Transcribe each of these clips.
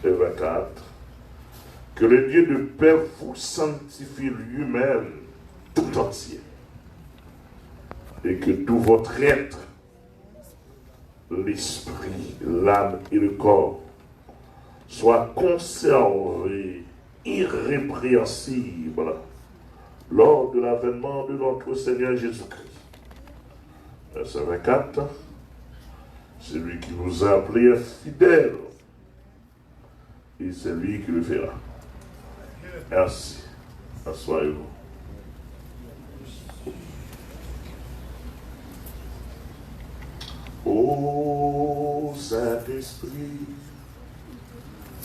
et 24. Que le Dieu de paix vous sanctifie lui-même tout entier. Et que tout votre être, l'esprit, l'âme et le corps, soit conservé irrépréhensible lors de l'avènement de notre Seigneur Jésus-Christ. Verset 24. Celui qui vous a appelé est fidèle, et c'est lui qui le fera. Merci. Assoyez-vous. Ô Saint-Esprit,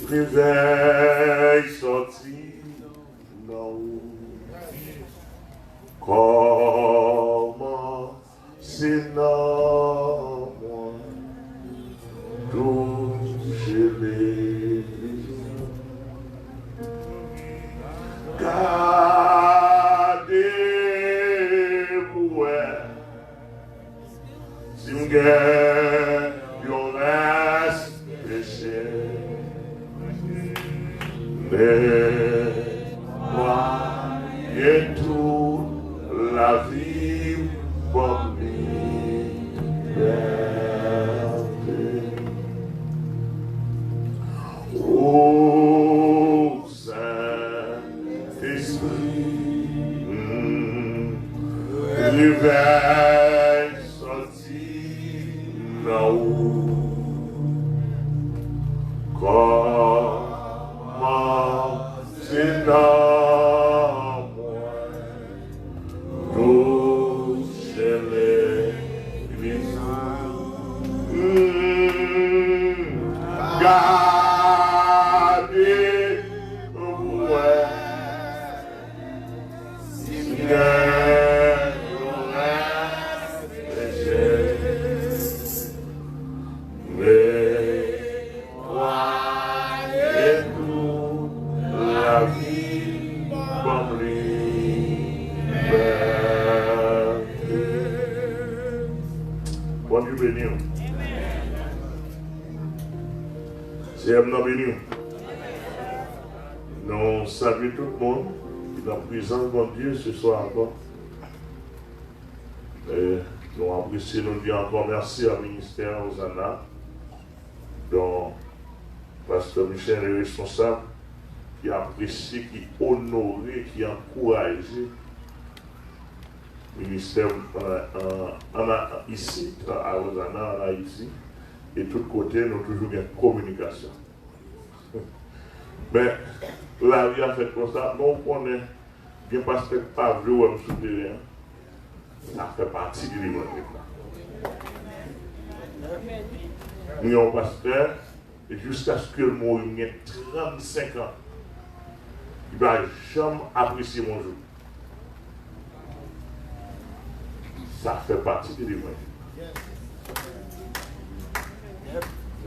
réveille sorti dans nous. Comment c'est non moi toucher les gardez-vous si vous yon reste péché mais croyez toute la vie pour liberté. Ô Saint-Esprit, réveille sorti dans nous. Comment c'est dans moi toucher l'Église. Gardez-vous C'est un béni. Nous saluons tout le monde qui est en présence de Dieu ce soir encore. Et nous apprécions, nous disons encore merci à ministère Hosanna, dont Pasteur Michel est responsable, qui apprécie, qui honore, qui encourage le ministère ici, à Hosanna, en Haïti. Et de tous côtés, nous avons toujours une communication. Mais la vie a fait comme ça, nous connaissons bien parce que pas vu ou souterrain, ça fait partie du livre. Nous avons un pasteur, et jusqu'à ce que le mot ait 35 ans, il ne va jamais apprécier mon jour. Ça fait partie du livre.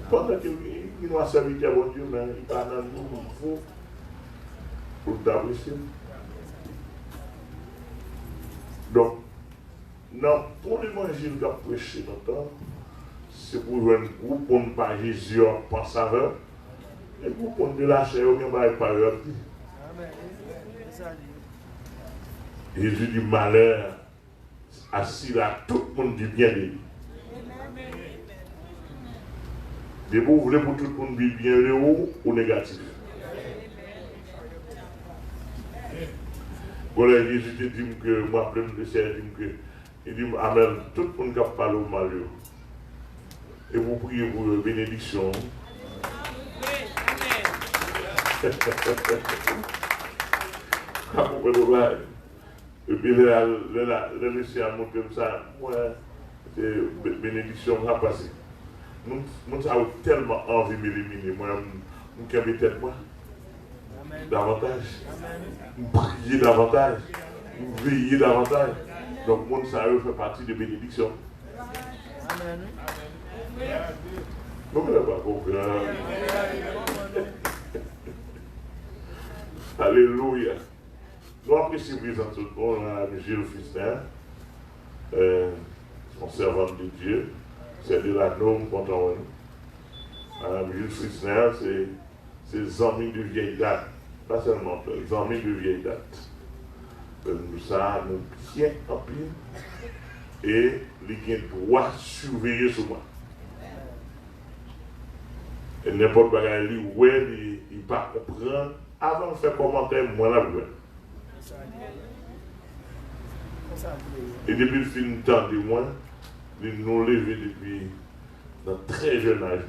Pendant qu'il nous a servi à bon Dieu, mais il parle dans nous, il faut pour t'apprécier. Donc, pour l'évangile qu'a prêché notre c'est pour un groupe pour ne pas Jésus en saveur, et pour prendre de la chair, on ne va pas y aller. Jésus du malheur, assis là, tout le monde dit bien de lui. Et vous voulez pour tout le monde vivre bien le haut ou négatif. Voilà, Jésus te dit que moi, je me dis que il dit Amen, tout le monde qui parle au mal. Et vous priez pour la bénédiction. Et puis, le monsieur a montré comme ça, moi, c'est bénédiction va passer. Nous avons tellement envie de m'éliminer. Moi, je vais peut-être moi. Davantage. Prier davantage. Veiller davantage. Donc, mon salut fait partie de bénédiction. Amen. Vous ne pas comprendre. Alléluia. Nous apprécions présent tout le monde à Gilles Fistin, son servant de Dieu. C'est de la norme content. Madame Gilles Fistin, c'est des amis de vieille date. Pas seulement des amis de vieille date. Nous ça nous tient en pile et les droit surveiller sur moi. Et n'importe quoi il ouais il pas comprendre avant de faire commentaire moi là ouais. Et depuis le fin de temps de moi, nous lever depuis dans très jeune âge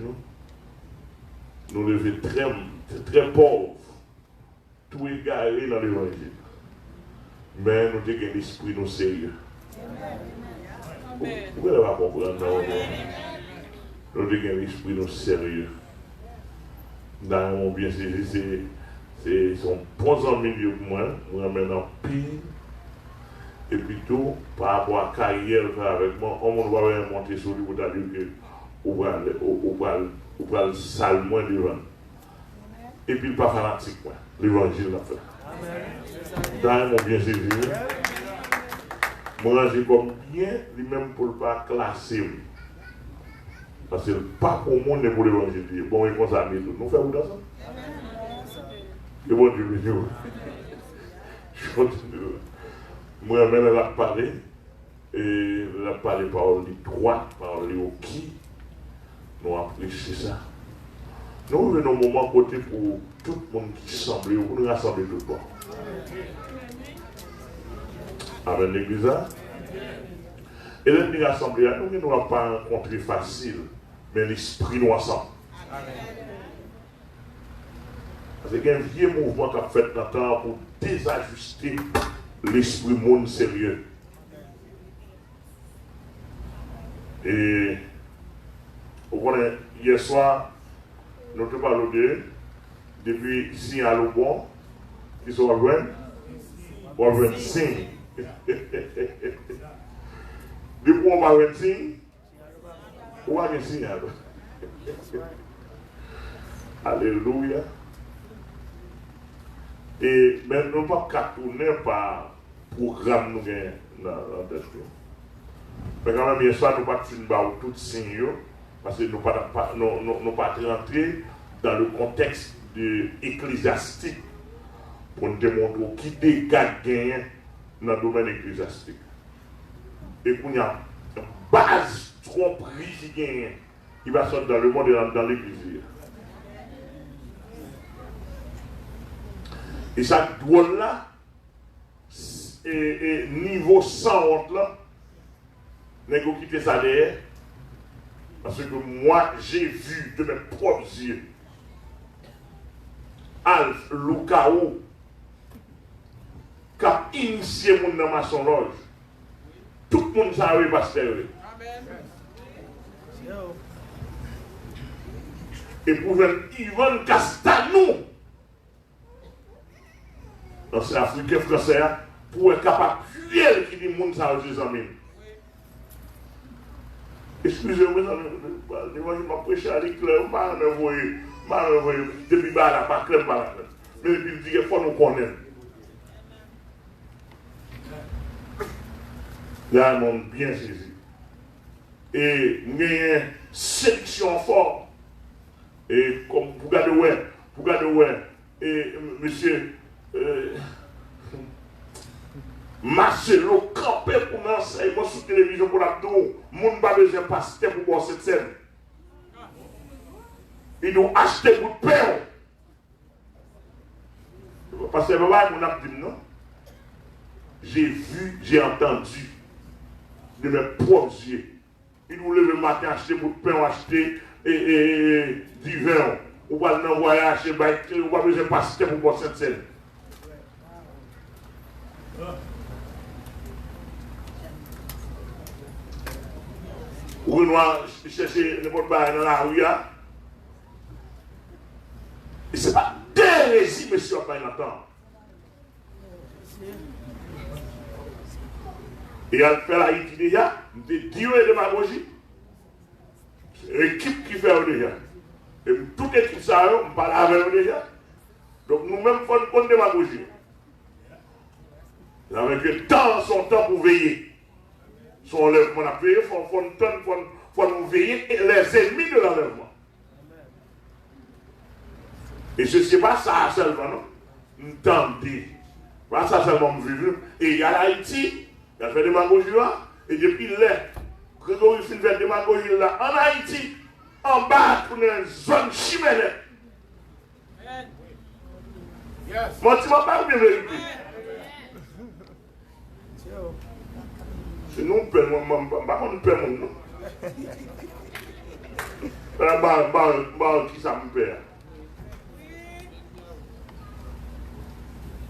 nous lever très pauvres, tout égaré dans l'évangile. Mais nous avons l'esprit nous sérieux. Vous pouvez pas comprendre, non? Nous avons l'esprit nous sérieux. Dans mon bien saisi, c'est son bon amis pour moi, moi maintenant pire. Et puis tout, par rapport à la carrière avec moi, on va monter sur lui pour dire que on va le salle moins devant. Et puis pas fanatique, l'évangile l'a fait. Dans mon bien saisi, moi j'ai comme bien, lui-même pour ne pas classer. Parce que pas pour le monde et pour l'évangile. Bon, il pense à nous, nous faisons dans ça. Et bon Dieu, je continue. Moi-même, elle a parlé, et elle a parlé par les droits, par les qui. Nous apprécions ça. Nous venons au moment côté pour tout le monde qui semble, pour nous rassembler tout le monde. Amen, l'église. Et l'ennemi rassemblé, nous ne nous pas rencontrer facile, mais l'esprit nous ensemble. Parce qu'il y a un vieux mouvement qui a fait dans le temps pour désajuster l'esprit monde sérieux. Et vous connaissez, hier soir, nous avons parlé depuis ici à Lobon, qui sont à Rouen, ou signe. Depuis on va signe, ou à signe. Alléluia. Et mais nous ne pouvons pas tourner par programme nous dans la tête. Mais quand même, hier soir, nous ne pouvons pas tout signe, parce que nous ne pouvons pas rentrer dans le contexte ecclésiastique pour nous démontrer qui dégage dans le domaine ecclésiastique. Et qu'on y a une base tromperie qui gagne, il va sortir dans le monde et dans l'église. Et ça drôle là, et niveau sans honte là, n'est pas quitter ça derrière. Parce que moi, j'ai vu de mes propres yeux Alf Lucao qui a initié mon dans ma loge. Tout le monde savait pasteur. Et pour Yvan Castanou, l'ancien africain français, pour être capable de crier qui dit monde ça aux amis. Excusez-moi, je m'a prêché à l'éclair, je m'a envoyé, depuis là, pas clair, pas clair. Mais il dit qu'il faut nous connaître. Il y a un monde bien saisi. Et il y a une sélection forte. Et comme vous regardez, et monsieur Marcelo campé pour m'enseigner sur la télévision pour la tour. Mon n'a pas besoin de passer pour voir cette scène. Ils nous acheté pour de pain. Parce que papa, mon a dit non. J'ai vu, j'ai entendu de mes propres yeux. Ils nous lèvent le matin, acheter pour de pain, acheter du vin. On va l'envoyer acheter, on va besoin de passer pour voir cette scène. Ou nous chercher n'importe quoi dans la rue. Et ce n'est pas d'hérésie, monsieur, pas l'entendre. Et elle fait la Haïti déjà, de Dieu et démagogie. C'est l'équipe qui fait déjà. Et toute équipe, ça, on parle avec eux déjà. Donc nous-mêmes, il faut une démagogie. Avec le temps, son temps pour veiller. Son enlèvement à payer, il faut nous veiller et les ennemis de l'enlèvement. Et ceci n'est pas ça seulement, non? Nous tentons. Pas ça seulement vivre. Et il y a l'Haïti, il a fait des démagogie là, et depuis là, Grégory Phil fait des démagogie là, en Haïti, en bas, pour une zone chimène. Moi, tu ne m'as pas bien vérité. C'est nous, père, moi, je ne peux pas, non. Qui ça me perd?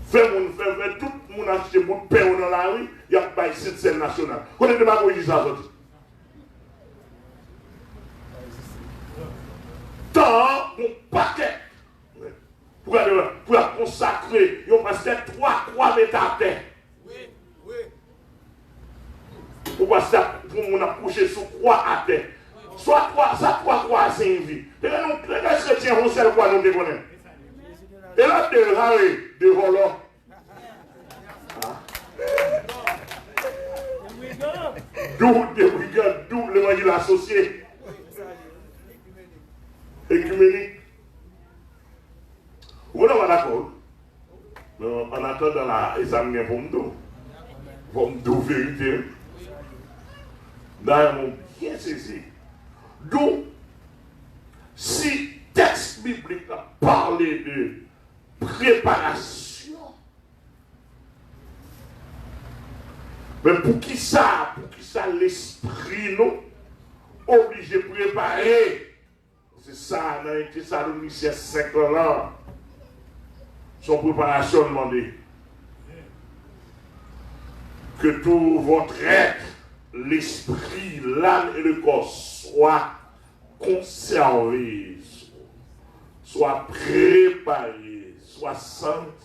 Fait tout le monde acheter pour pain dans la rue, il y a pas cette scène nationale. Vous connaissez pas comment ils ça sorti? Tant mon paquet pour consacrer, ils ont passé 3 mètres à terre. Oui. Pour passer pour mon accoucher sur 3 à terre. Soit 3 croix c'est une vie. Les chrétiens vont seul quoi nous déconner. Et là, de volant. D'où l'évangile associé. Écuménique. Vous n'êtes pas d'accord? En attendant l'examen pour me dire vérité. Dans mon bien saisi. D'où, si texte biblique a parlé de préparation, mais pour qui ça l'esprit nous obligé de préparer? C'est ça, dans les Thessaloniciens 5 ans, son préparation demandée. Que tout votre être, l'esprit, l'âme et le corps soient conservés, soient préparés, soient sanctifiés,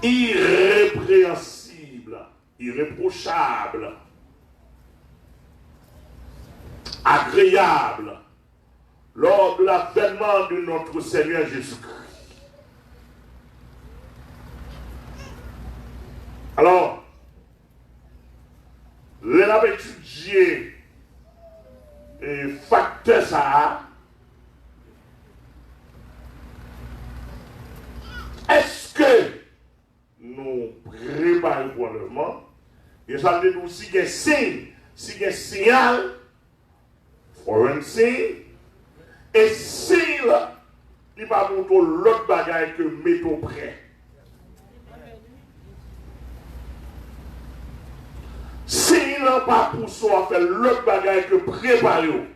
irrépréhensibles, irréprochables, agréables lors de l'avènement de notre Seigneur Jésus-Christ. Alors, l'on a étudié et facteur ça. Est-ce que nous préparons pour le moment? Et ça veut dire si il y a signe, si il y a signal, foreign signe, et signe, il va montrer l'autre bagaille que mettons prêt. S'il n'a pas pour soi faire l'autre bagaille que préparer.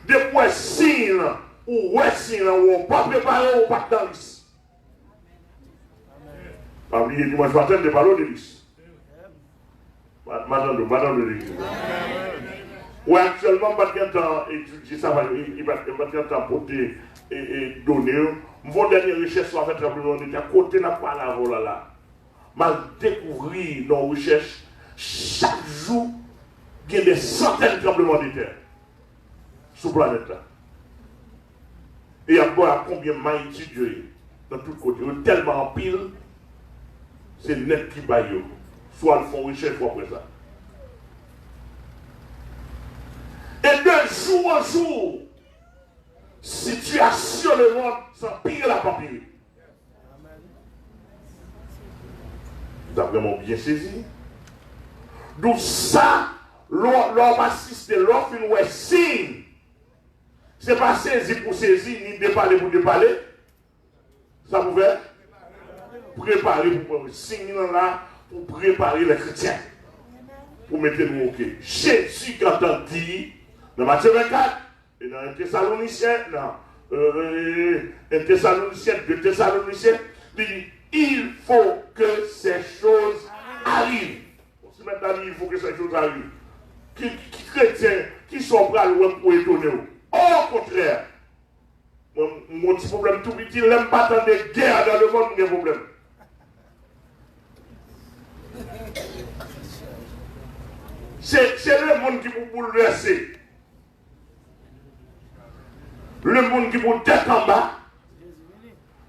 Depuis s'il ou s'il n'a pas préparé ou pas dans l'is. Pas oublier dimanche matin de parler de l'is. Madame de l'église. Ou actuellement, pas de temps étudier ça, il va de temps porter et donner. Mon dernière recherche soit faite simplement, on était à côté de la parole là. Mal découvrir nos recherches, chaque jour, il y a des centaines de tremblements de terre sur la planète là. Et il y a combien de mailles étudiées dans tous les côtés. Tellement en pile, c'est net qui baille. Soit ils font recherche pour après ça. Et de jour en jour, situation le monde s'empire la papier. Vous avez vraiment bien saisi. Donc ça, l'homme assiste, l'homme fait un signe. Ce n'est pas saisi pour saisir, ni déparler pour déparler. Ça pouvait préparer pour un signe là, pour préparer les chrétiens. Pour mettre nous au quai. Jésus, quand on dit, dans Matthieu 24, et dans un Thessaloniciens, deux Thessaloniciens, il dit, il faut que ces choses arrivent. Si maintenant il faut que ces choses arrivent. Qui chrétiens, qui sont prêts à louer pour étonner. Au contraire, mon petit problème tout petit, il n'aime pas tant de guerre dans le monde, il y a un problème. C'est le monde qui vous bouleverser. Le monde qui vous tête en bas,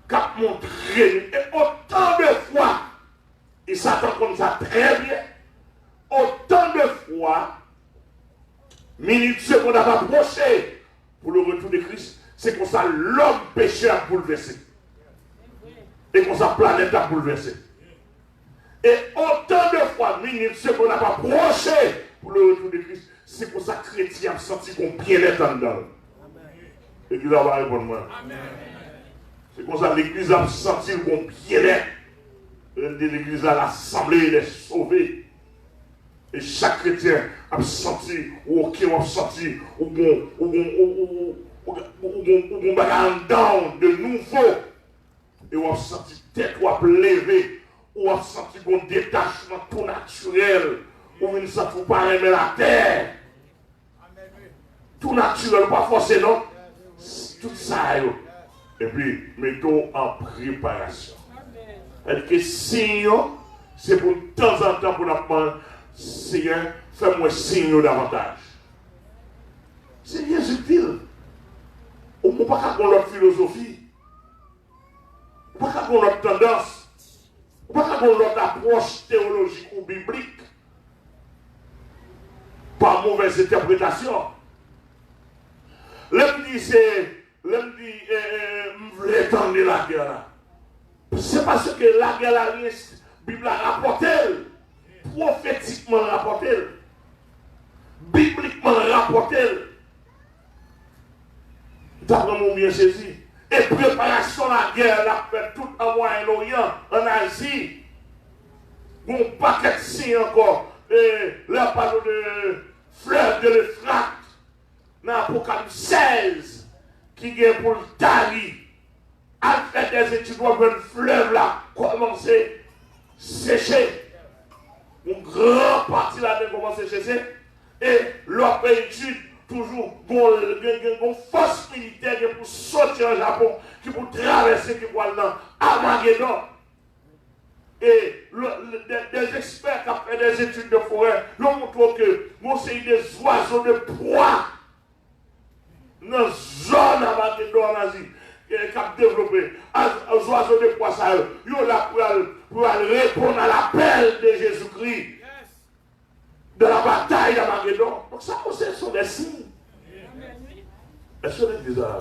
qui a montré, et autant de fois, il s'attend comme ça très bien, autant de fois, minutes secondes à approcher, pour le retour de Christ, c'est comme ça l'homme péché a bouleversé. Et comme ça la planète a bouleversé. Et autant de fois, minutes, ce qu'on n'a pas approché pour le retour de Christ, c'est pour ça que les chrétiens ont senti qu'on bien-être en dedans. L'église va répondre moi. C'est comme ça que l'église a senti qu'on bien-être. L'église a l'assemblée, elle est sauvée. Et chaque chrétien a senti, ou qui a senti, ou bon down de nouveau. Et on a senti tête ou a levé, ou a senti un détachement tout naturel, ou une senti ou pas aimer la terre. Tout naturel, pas forcé non. Tout ça. Et puis, mettons en préparation. Et que signe, c'est pour de temps en temps pour nous prendre, Seigneur, fais-moi signe davantage. C'est bien subtil. On ne peut pas avoir notre philosophie. On ne peut pas avoir notre tendance. On ne peut pas avoir notre approche théologique ou biblique. Par mauvaise interprétation. L'homme dit, je voulais étendre la guerre là. C'est parce que la guerre, la Bible a rapporté, prophétiquement rapporté, bibliquement rapporté. D'après mon bien saisi. Et préparation de la guerre, la fait tout en Moyen-Orient, en Asie. Bon paquet de signes encore. Et là, parle de fleuve de l'Euphrate, dans l'Apocalypse 16, qui vient pour le Tari. À faire des études, on voit le fleuve là commencer à sécher. Une grande partie là commence à sécher. Et l'autre étude, toujours, une force militaire qui pour sortir au Japon, qui pour traverser, qui pour aller dans Armageddon. Et des experts qui ont fait des études de forêt, ils montrent que c'est des oiseaux de proie dans la zone Armageddon en Asie. Qui a développé aux oiseaux de proie, ils sont là pour répondre à l'appel de Jésus-Christ de la bataille d'Armageddon. Donc ça aussi, ce sont des signes. Est-ce que vous ça?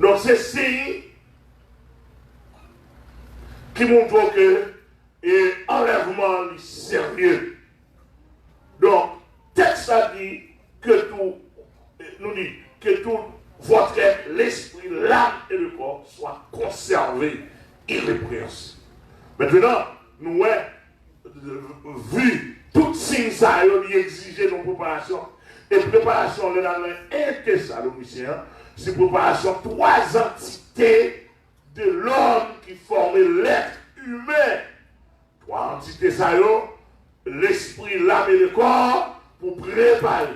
Donc ces signes qui montrent que l'enlèvement est sérieux. Donc, texte a dit que tout, nous dit que tout votre être, l'esprit, l'âme et le corps soient conservés irrépréhensibles. Maintenant, nous avons vu toutes ces signes qui exigent nos préparations. Et préparation de la main et Thessaloniciens, c'est préparation trois entités de l'homme qui forment l'être humain. Trois entités, l'esprit, l'âme et le corps, pour préparer.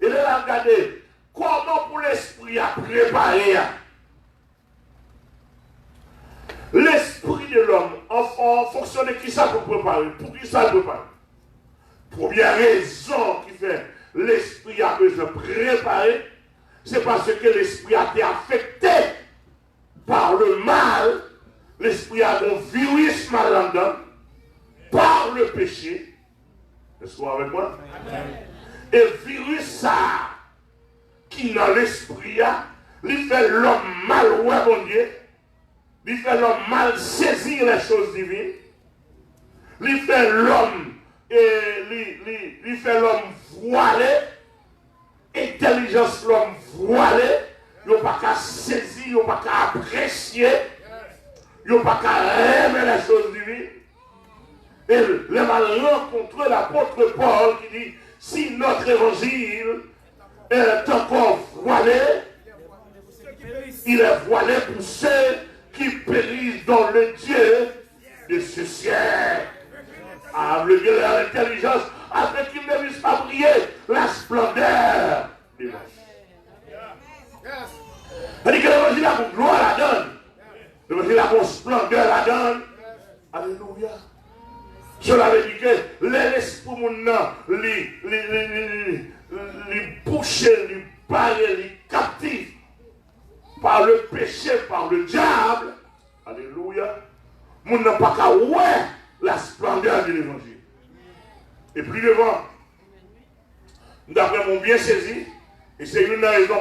Et là, regardez, comment pour l'esprit à préparer? L'esprit de l'homme, en fonction de qui ça peut préparer? Pour qui ça prépare? Première raison qui fait l'esprit a besoin de préparer, c'est parce que l'esprit a été affecté par le mal. L'esprit a un virus mal en dedans, par le péché. Est-ce que vous êtes avec moi? Amen. Et le virus ça, qui dans l'esprit, il fait l'homme mal, ouais, bon Dieu. Il fait l'homme mal saisir les choses divines. Il fait l'homme, il fait l'homme voilé. Intelligence l'homme voilé. Il n'a pas qu'à saisir, il n'a pas qu'à apprécier. Il n'a pas qu'à aimer les choses divines. Et le mal rencontre l'apôtre Paul qui dit, si notre évangile est encore voilé, il est voilé pour ceux qui périssent dans le Dieu de ce siècle. Ah, le Dieu de l'intelligence, afin qu'il ne puisse pas briller la splendeur de l'âge. C'est-à-dire que l'évangile a pour gloire la donne. L'évangile a pour splendeur la donne. Alléluia. Je l'avais dit que l'esprit mon les boucher, les barrer, les captifs par le péché, par le diable. Alléluia. Mon n'a pas qu'à ouais la splendeur de l'évangile. Et plus devant, d'après mon bien saisi, Et c'est une raison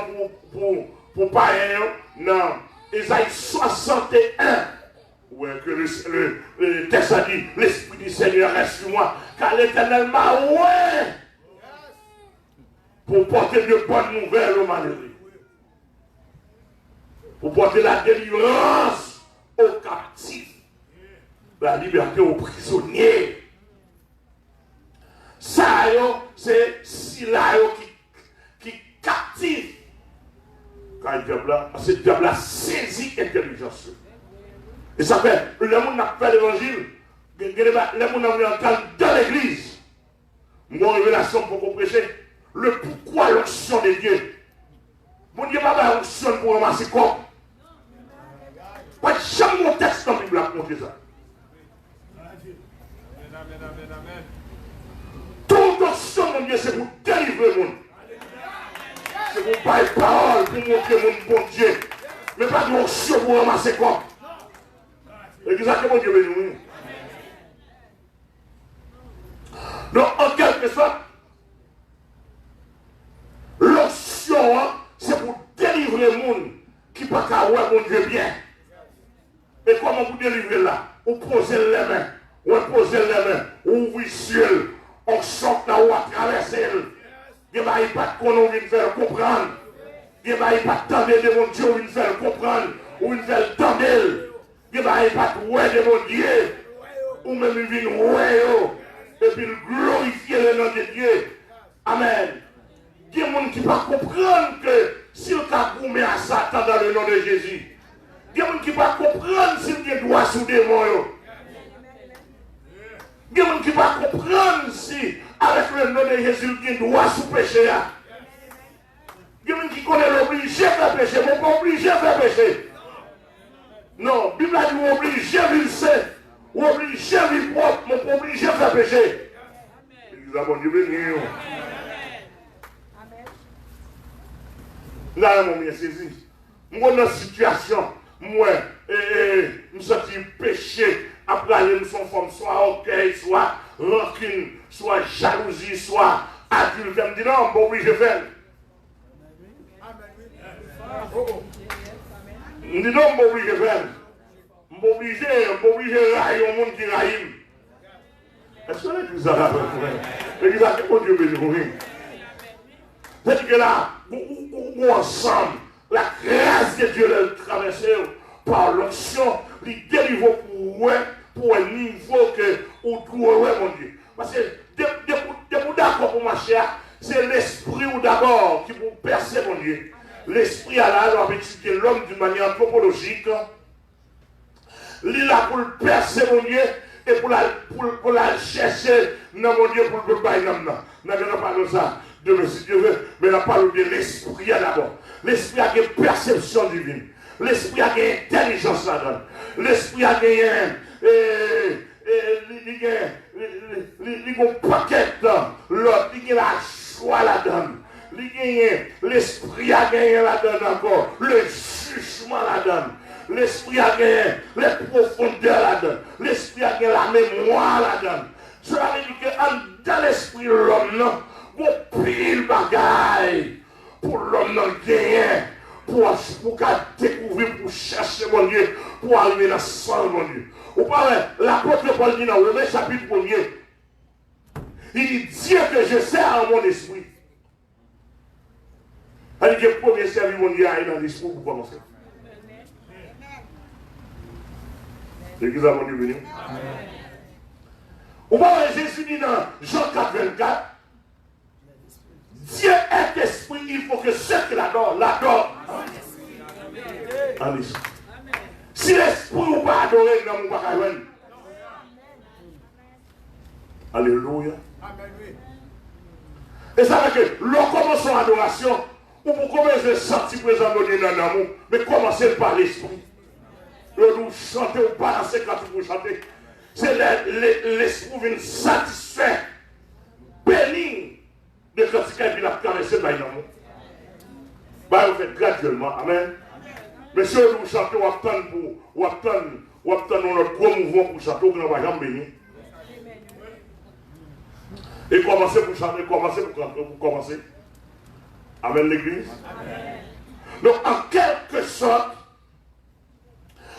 pour parler dans Ésaïe 61. Ouais, que le texte a dit, l'Esprit du Seigneur reste sur moi, car l'Éternel m'a oué pour porter de bonnes nouvelles aux malheureux, pour porter la délivrance aux captifs, la liberté aux prisonniers. Ça, c'est Sila qui captive. Quand le diable a saisi l'intelligence. Et ça fait, le monde n'a pas fait l'évangile, le monde n'a pas entendre dans l'église. Mon révélation pour qu'on prêche, le pourquoi l'onction de Dieu. Mon Dieu n'a pas l'onction pour ramasser quoi. Pas de jamais mon texte dans la Bible a montré ça. Toute onction, mon Dieu, c'est pour délivrer le monde. C'est pour parler parole, pour montrer mon bon Dieu. Mais pas de onction pour ramasser quoi. Exactement, Dieu béni. Donc, en quelque sorte, l'onction, c'est pour délivrer le monde qui ne peut pas voir mon Dieu bien. Et comment vous délivrer là? Vous posez les mains, vous posez les mains, vous ouvrez le ciel, on chante là où à traverser. Il n'y a pas de qu'on vient faire comprendre. Il n'y a pas de temps de mon Dieu, on vient faire comprendre, ou vient faire tendre. Il n'y a pas de ouais de mon Dieu, ou même il vient ouais, et puis glorifier le nom de Dieu. Amen. Il y a des gens qui ne peuvent pas comprendre que s'il t'a gourmé à Satan dans le nom de Jésus, il y a des gens qui ne peuvent pas comprendre s'il a droit sous des démons. Il y a des gens qui ne peuvent pas comprendre si, avec le nom de Jésus, il a droit sous péché. Il y a des gens qui connaissent l'obligé de faire péché, mais pas obligé de faire péché. Non, la Bible a dit obligé de vivre saint, ou obligé de vivre propre, mais pas obligé de faire péché. Nous avons Dieu béni. Là, mon bien saisi. Moi, dans la situation, moi, je me sens péché, après aller me son forme, soit orgueil, soit rancune, soit jalousie, soit adulte. Je me dis non, bon, oui, je fais. Je me dis non, bon, oui, je fais. Je suis obligé de railler au monde qui raille. Est-ce que l'église a la l'église a dit, Dieu béni. C'est-à-dire que là, nous ensemble, la grâce de Dieu l'a traversé par l'onction, il délivre pour un niveau que vous trouvez, mon Dieu. Parce que, de d'accord pour marcher, c'est l'esprit ou d'abord qui vous percez, mon Dieu. L'esprit a là, on étudier l'homme d'une manière anthropologique. Il est là pour le percer, mon Dieu, et pour la chercher, non, mon Dieu, pour le bailler, non. Nous n'avons pas de ça. Dieu, si Dieu veut, mais on parle de l'esprit d'abord. L'esprit a une perception divine. L'esprit a une intelligence là-dedans. L'esprit a une paquet l'autre, il a la joie là-dedans. L'esprit a gagné là-dedans encore. Le jugement là-dedans. L'esprit a gagné les profondeurs là-dedans. L'esprit a gagné la mémoire là-dedans. Cela veut dire que dans l'esprit de l'homme, non, pour pile bagaille, pour l'homme non gagner, pour découvrir, pour chercher mon Dieu, pour arriver dans le sang mon Dieu. Vous parlez, l'apôtre Paul dit dans le chapitre 1er, il dit Dieu que je sers en mon esprit. Il dit que le premier service mon Dieu a dans l'esprit pour commencer. L'église a mon Dieu venu. Vous parlez, Jésus dit dans Jean 4, 24, Dieu est esprit, il faut que ceux qui l'adorent en esprit. Si l'esprit ou pas adoré, nous ne pouvons pas jouer. Alléluia. Et ça veut dire que l'on commence son adoration, ou pour commencer à sentir présent de Dieu dans l'amour, mais commencez par l'esprit. Nous chanter ou pas danser quand vous chantez. C'est l'esprit qui vient satisfaire, bénir de quand il a caressé par l'amour. Vous faites graduellement. Amen. Mais si vous chantez, vous attendez notre gros mouvement pour chanter, vous n'avez jamais béni. Et commencez pour chanter, commencez pour commencer. Amen l'église. Donc en quelque sorte,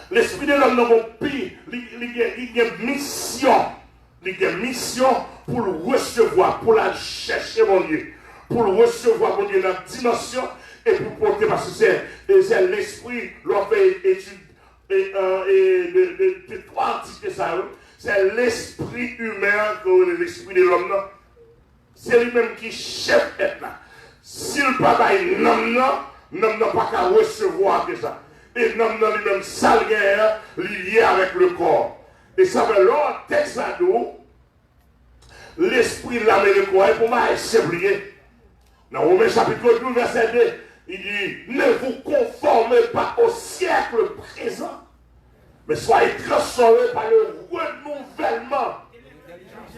l'esprit de l'homme dans mon pays, il y a une mission. Il y a une mission pour le recevoir, pour la chercher mon Dieu. Pour le recevoir mon Dieu dans la dimension et pour porter, parce que c'est l'esprit, l'on fait étude de trois entités ça. C'est l'esprit humain, l'esprit de l'homme. C'est lui-même qui chef être là. S'il ne pas l'homme n'a pas qu'à recevoir que ça. Et l'homme n'a lui-même sale guerre lié avec le corps. Et ça veut l'autre texte à nous, l'esprit de l'âme et le corps, pour moi, c'est oublié. Dans Romains chapitre 12, verset 2, il dit, ne vous conformez pas au siècle présent, mais soyez transformés par le renouvellement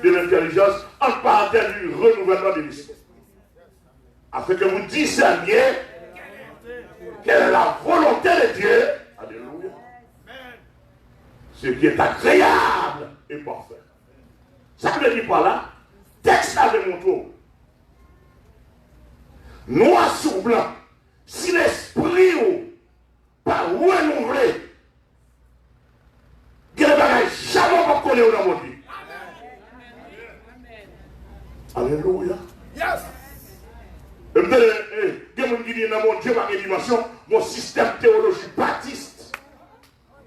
de l'intelligence, en parenthèse du renouvellement de l'esprit. Afin que vous discerniez quelle est la volonté de Dieu, alléluia, ce qui est agréable et parfait. Ça veut dire par là, texte avec mon tour. Noir sur blanc, si l'esprit ou pas renouvelé, il n'y a jamais pas connu dans mon vie. Alléluia. Yes. Il y a des gens qui disent dans mon Dieu, ma dimension, mon système théologique baptiste,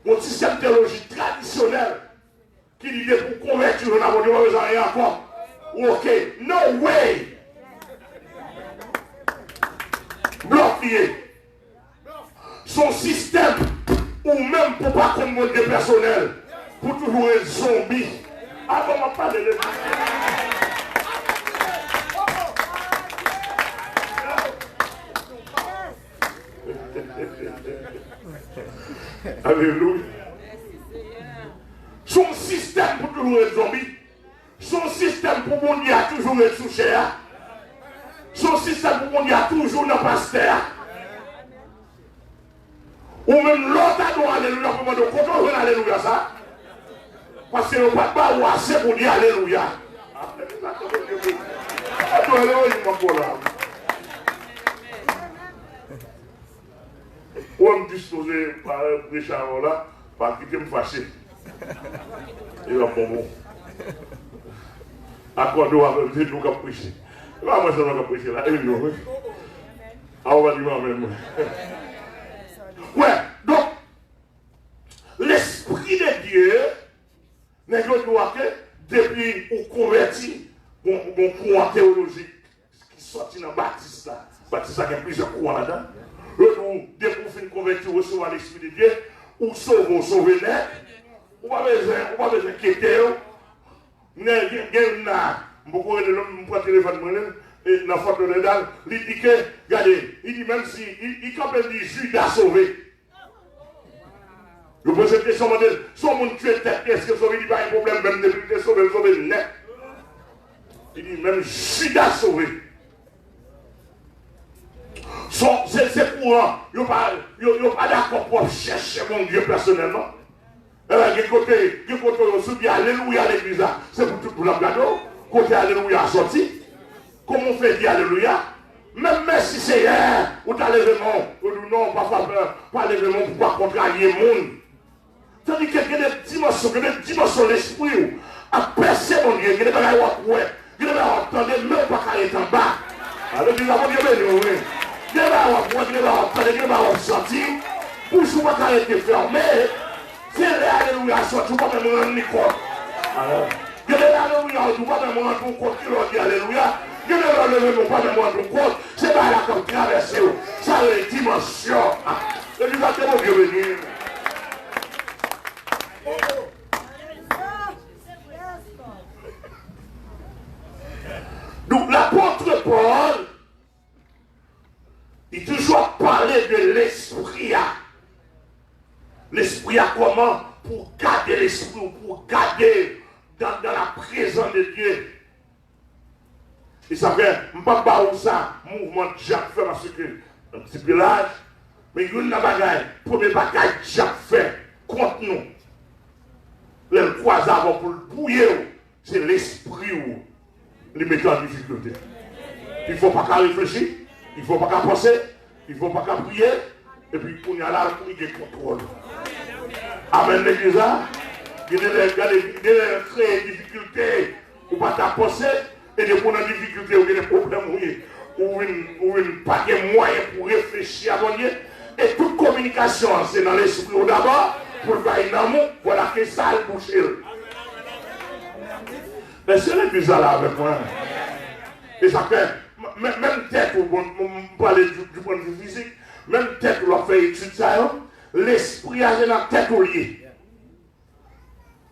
mon système théologique traditionnel, qui dit pour convertir dans mon Dieu, je ne rien encore. Ok, no way. Bloqué. Son système, ou même pour pas comme mon Dieu personnel, pour toujours un zombie. Ah, on m'a parlé de ça. Alléluia. Son système pour toujours être zombie. Son système pour mon Dieu toujours être sous chair. Son système pour mon Dieu toujours dans pasteur. Ou même l'autre a droit alléluia pour moi de contrôler alléluia ça. Parce que nous ne pouvons pas voir assez pour dire alléluia. Ou me disposer par un prêcheur là, par qui me fâcher. Il va pour bon. Accordons avec Dieu, nous allons prêcher. Moi, je vais prêcher là. On va dire moi-même. Ouais, donc, l'esprit de Dieu n'est que depuis qu'on convertit, mon courant théologique qui sortit dans Baptiste là. Baptiste là, il y a plusieurs courants là-dedans. Nous, dès qu'on fait une conversion, recevoir l'esprit de Dieu, ou sauver net, ou pas besoin quitter. Il y a beaucoup de l'homme, je téléphone, et dans la photo de Dal, il dit que, regardez, il dit même si, il dit Judas sauvé. Je pose cette question, son monde tué tête, est-ce que sauvé, il n'y a pas de problème, même depuis que sauvé net. Il dit même Judas sauvé. C'est courant, il n'y a pas d'accord pour chercher mon Dieu personnellement. Il y a côté, on se dit Alléluia à l'église, c'est pour tout le gâteau. Côté Alléluia sorti. Comment on fait dire Alléluia? Même si c'est hier, ou t'as levé mon, ou non, pas levé mon pour pas contrarier le monde. C'est-à-dire qu'il y a des dimensions de l'esprit, à percer mon Dieu, il y a des bagages à ouais, il y a des bagages à entendre, même pas qu'à être en bas. Alors, il y a des bagages à oui. Il y a des bagages à entendre, il y a des bagages à entendre, il y a des bagages à sentir, pour que je ne sois pas été fermé. C'est l'Alléluia sorti, vous ne pouvez pas me rendre ni compte. Alors, il y a des Alléluia, vous ne pouvez pas me rendre compte qui leur dit Alléluia. Il y a des Alléluia, vous ne pouvez pas me rendre compte. C'est pas là comme traverser. Ça a une dimension. Et nous avons Dieu venir. Donc l'apôtre Paul, il toujours parlé de l'esprit. L'esprit a comment? Pour garder l'esprit, pour garder dans la présence de Dieu. Et ça fait, je ne sais pas où ça, mouvement de Jacques fait parce que, un petit peu l'âge, mais il y a une bagaille, premier bagaille que Jacques fait contre nous. Le croisé avant pour le bouiller, c'est l'esprit où il met en difficulté. Il ne faut pas qu'à réfléchir. Il ne faut pas qu'à penser, il ne faut pas qu'à prier, et puis on y a là pour y contrôle. Amen, l'église. Il y a créer des difficultés, ou pas qu'à penser, et des fois dans des difficultés, ou des problèmes, ou une pas de moyens pour réfléchir à Dieu. Et toute communication, c'est dans l'esprit d'abord, pour le faire dans l'amour, voilà que ça a bouché. Mais c'est l'église là avec moi. Et ça fait, même tête, on parler du point de vue physique, même tête, on leur fait étude ça, l'esprit a dans la tête au lié.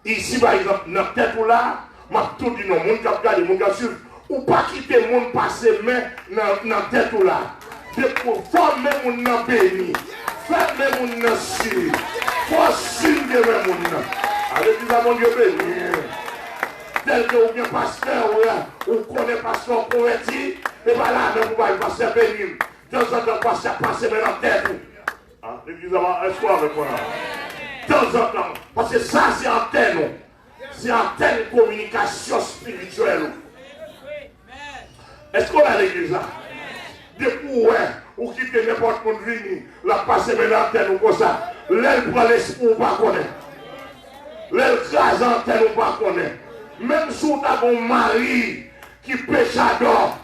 Ici, par exemple, dans la tête ou là, m'a tout dit non, mon cap garde, mon cap suivre, ou pas quitter le monde passer main dans la tête ou là. Pour former mon nom béni, fermer mon nom sur, pour signer mon nom. Allez, dis à mon Dieu béni. Tel que vous bien pasteur, ou connaît pasteur converti, et bien là, vous voyez pasteur béni. De temps en temps, pasteur passer dans la tête. L'église a un espoir avec moi. De temps en temps, parce que ça, c'est antenne. C'est antenne communication spirituelle. Est-ce qu'on a l'église là? Depuis ou quitter n'importe quoi de venir, la passer maintenant antenne ou comme ça. L'aile prend l'esprit ou pas connaître. L'aile crase antenne ou pas connaître. Même si vous avez un mari qui pêche à d'or,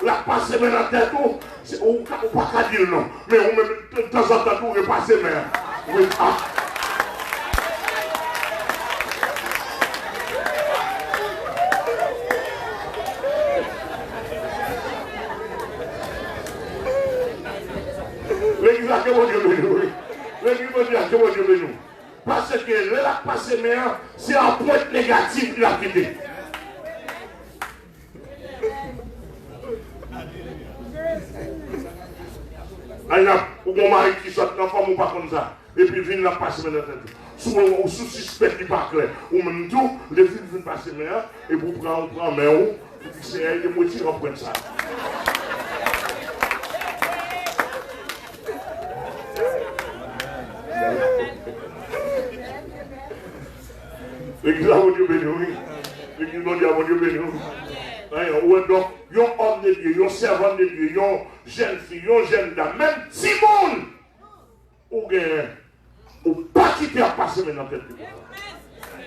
la passer maintenant antenne ou pas dire non. Mais on même de temps en temps vous repasser maintenant. Oui, l'église a que mon Dieu béni. L'église a que mon Dieu béni. Parce que la passé meilleur, c'est un point négatif de la quitté. Il y a mon mari qui sort dans la femme ou pas comme ça. Et puis il vient la passer meilleur. Sous suspect qui n'est pas clair. Ou même tout, les filles viennent passer meilleur. Et vous prenez mais où, vous dites c'est des motifs à prendre ça. L'église a mon Dieu béni, oui. L'église a mon Dieu béni, oui. Donc, il y a un homme de Dieu, il y a un servant de Dieu, il y a une jeune fille, il y a une jeune dame, même Simone, ou pas quitter à passer maintenant tête.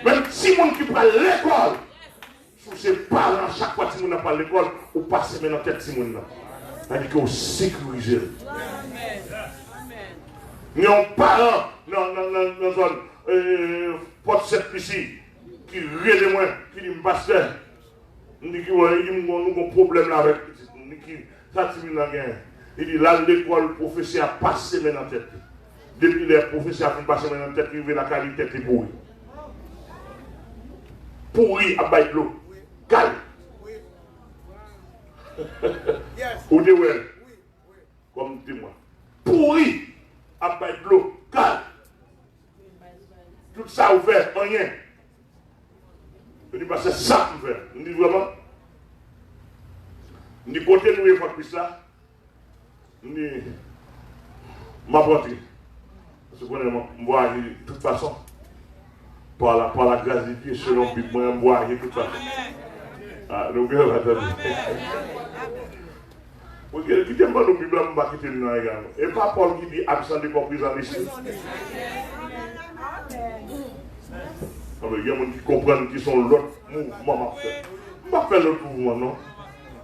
Même Simone qui prend l'école, sous ses parents, chaque fois que Simone n'a pas l'école, ou passer maintenant tête Simone. C'est-à-dire qu'on sécurise. Il y a un parent dans la zone porte cette ici, qui rit de moi, qui dit pasteur, il dit qu'il y a un problème là avec ça Simone la gagne. Il dit là l'école, le professeur a passé maintenant tête. Depuis les professeurs ont passé maintenant tête, il veut la qualité est pourrie. Pourri à bailler de l'eau. Calme. Ou de ouais. Comme témoin. Pourri à bailler de l'eau. Calme. Tout ça ouvert, rien. Je dis, c'est ça ouvert. Je dis vraiment. Je dis, côté nous, il faut plus là. Je dis, ma portée. Parce que je vois de toute façon. Par la grâce de Dieu, selon le but, moi, je vois de toute façon. Ah, donc, attendez. Qui t'aime pas nous, Bible, je vais quitter nous également. Et pas Paul qui dit absent de compréhension ici. Il y a des gens qui comprennent qui sont l'autre mouvement. Je ne vais pas faire l'autre mouvement, non.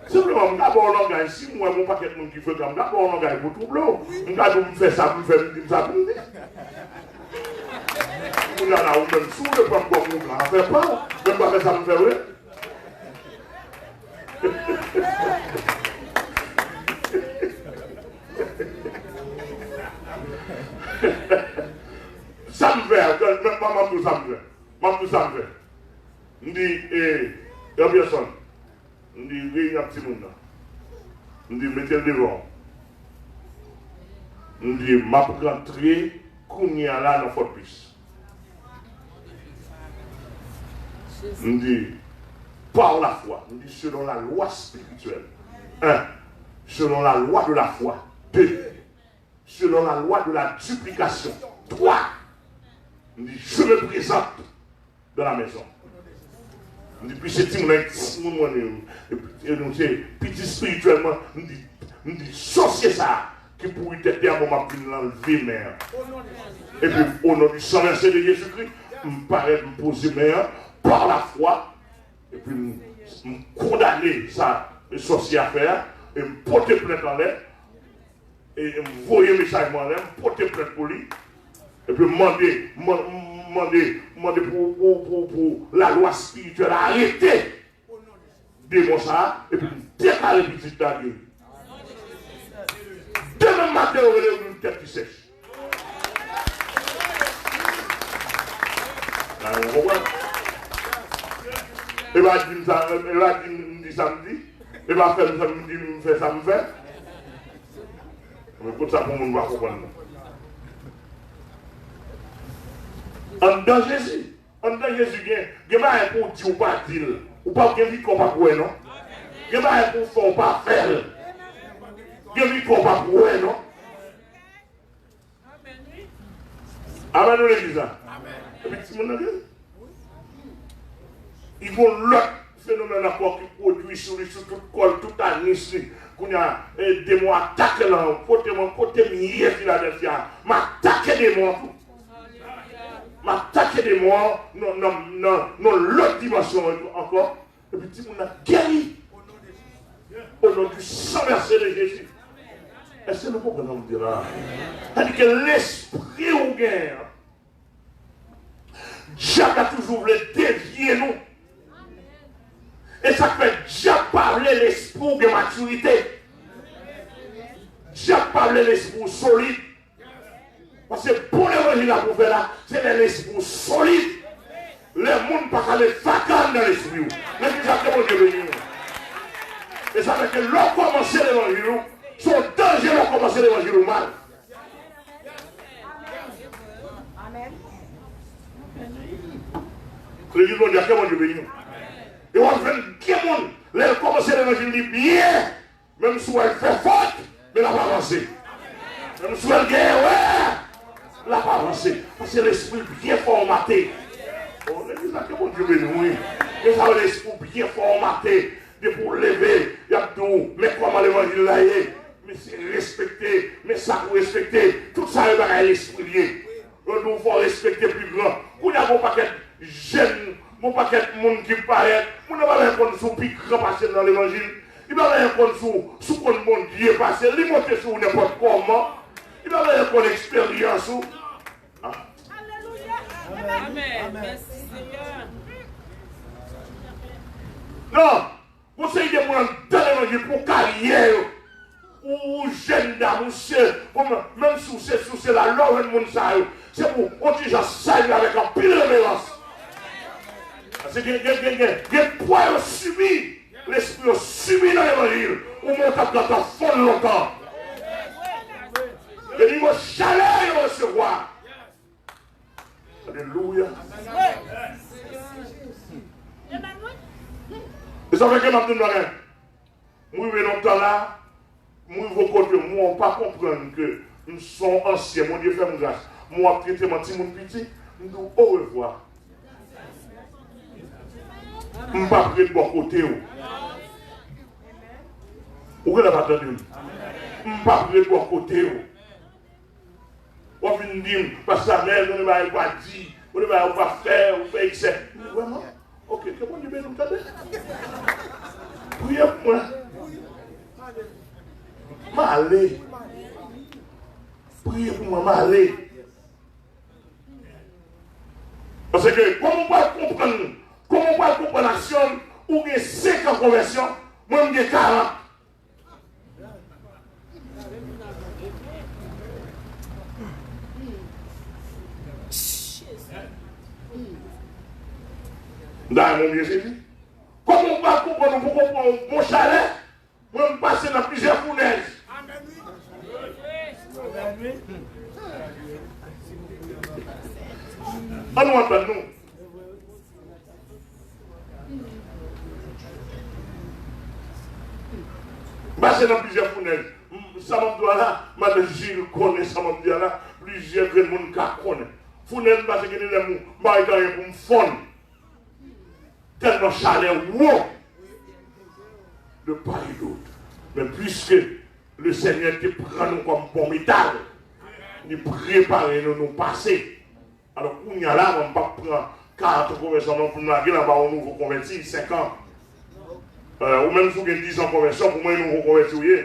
Simplement, d'abord, on gagne. Si moi, mon paquet de monde qui fait comme d'abord, on gagne pour tout blanc. Je vais faire ça, je vais faire ça, je vais faire ça. On a là, ou même sous le plan comme on ne fait pas. Même pas faire ça, me fait vrai. Ça me fait, même pas maman tout ça me fait. Maman tout ça me fait. Je dis, il y a personne. Je dis, il y a un petit monde là. Je dis, mettez-le devant. Je dis, ma pour rentrer, qu'on y a là dans Fort Plus. Je dis, par la foi. Je dis, selon la loi spirituelle. 1. Selon la loi de la foi. 2. Selon la loi de la duplication. 3. Je dis, je me présente dans la maison. Je dis, puis c'est petit petit spirituellement, je dis, Je dis, sorcier ça, qui pourrait être à moment pour l'enlever, mère. Et puis, au nom du sang versé de Jésus-Christ, je me paraît me poser mère par la foi. Et puis, me condamner ça, le sorcier à faire, et me porter plainte en l'air. Et me voyer un message en l'air, me porter plainte pour lui. Et puis, demander pour la loi spirituelle à arrêter démon ça, et puis déclarer petit d'ailleurs. Demain matin, on relève une tête qui sèche. Vous comprenez? Et va dire samedi, et va faire samedi, me fait ça, me fait. Mais pour ça, pour nous, va comprendre. En dans Jésus, il y a un pour dire ou pas dire, ou pas bien vite qu'on va pour non? Il y a un pour faire ou pas faire. Il y a vite qu'on va pour non? Amen, nous l'église. Et puis, si mon ami, il faut l'autre phénomène encore qui produit sur tout col, tout anis, qu'on a des mots attaqués là, côté millier Philadelphia, m'attaquer des mots. M'attaquer des mots, non, l'autre dimension encore. Et puis, si on a guéri au nom du sang versé de Jésus. Est-ce que nous pouvons nous dire là? C'est-à-dire que l'esprit ou guerre, Dieu a toujours voulu dévier nous. Et ça fait Dieu parler l'esprit de maturité. Dieu parler l'esprit solide. Parce que pour l'évangile à faire là, c'est l'esprit solide. Le monde ne peut pas aller vacant dans l'esprit. Mais c'est ça que mon Dieu veut. Et ça fait que l'on commence l'évangile, son danger l'on commence l'évangile mal. Amen. L'église mon Dieu, que mon Dieu béni. Et on fait que monde, l'on commence l'évangile bien, même si elle fait faute, mais elle n'a pas avancé. Même si elle gagne, ouais. Elle n'a pas avancé. Parce que l'esprit bien formaté. Oh, l'église là, que mon Dieu béni. Et ça, l'esprit bien formaté. De pour lever, il y a tout. Mais comment l'évangile là est? Mais c'est respecté. Mais ça pour respecter. Tout ça, il y a l'esprit lié. Nous faut respecter plus grand. Vous avez un paquet de jeunes, un paquet de monde qui paraît. Vous n'avez pas répondre sur plus grand passé dans l'évangile. Il va répondre sur quoi le monde Dieu est passé. Il monte sur n'importe comment. Il va répondre l'expérience. Alléluia. Amen. Merci Seigneur. Non. Vous savez des gens dans l'évangile pour carrière. Ou jeune dame, même si c'est la loi de monde, c'est pour continuer à saluer avec un pile de révérence. Parce que les poids subis, l'esprit subit dans l'évangile, ou mon cap dans ta fond longtemps. Le niveau chaleur, il va recevoir. Alléluia. Et ça fait que je me dis, moi, je suis là. Moi, vos côtés, moi, on ne pas comprendre que nous sommes anciens. Mon Dieu fait mon grâce. Moi, je traite mon petit monde petit. Je dis au revoir. Je ne suis pas prêt de bon côté. Vous ne l'avez pas entendu? Je ne suis pas prêt de bon côté. On vient me dire, parce que sa mère, on ne va pas dire, on ne va pas faire, on fait excès. Vraiment? Ok, que bon Dieu nous entende? Priez pour moi. M'aller. Priez pour moi, m'aller. Parce que, comment on va comprendre l'action où il y a 5 en conversion, moi, je suis 40. Dans mon Dieu Jésus. Comment on va comprendre pour comprendre mon chalet, moi, je passe dans plusieurs fournaises. On nous entend nous. Passer dans plusieurs fournaises. Ça m'a dit là, Mme Gilles connaît, ça m'a dit là, plusieurs grands monde qui connaissent. Fournaise parce que les gens m'ont pour me fondre. Tellement chaleur, wow, de part et d'autre. Mais puisque le Seigneur te prend nous comme bon métal. Il prépare nous passer. Alors, on y a là, on ne va pas prendre 40 conversions pour nous aller là-bas, on nous convertit 5 ans. Ou même si vous avez 10 ans de conversion, pour moi, nous vous convertir.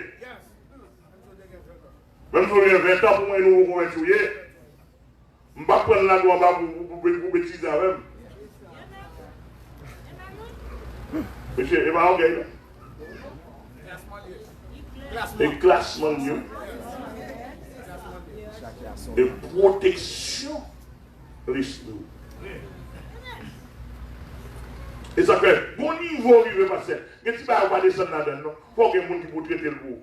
Même si vous avez 20 ans, pour moi, nous vous convertir. Je ne vais pas prendre la loi pour bêtiser avec même. Monsieur, il va en gagner. Et classement mieux. Et protection de l'esprit. Et ça fait, bon niveau, il veut passer. Mais si vous ne pas descendre là-dedans, il faut que les gens qui vous traiter le coup.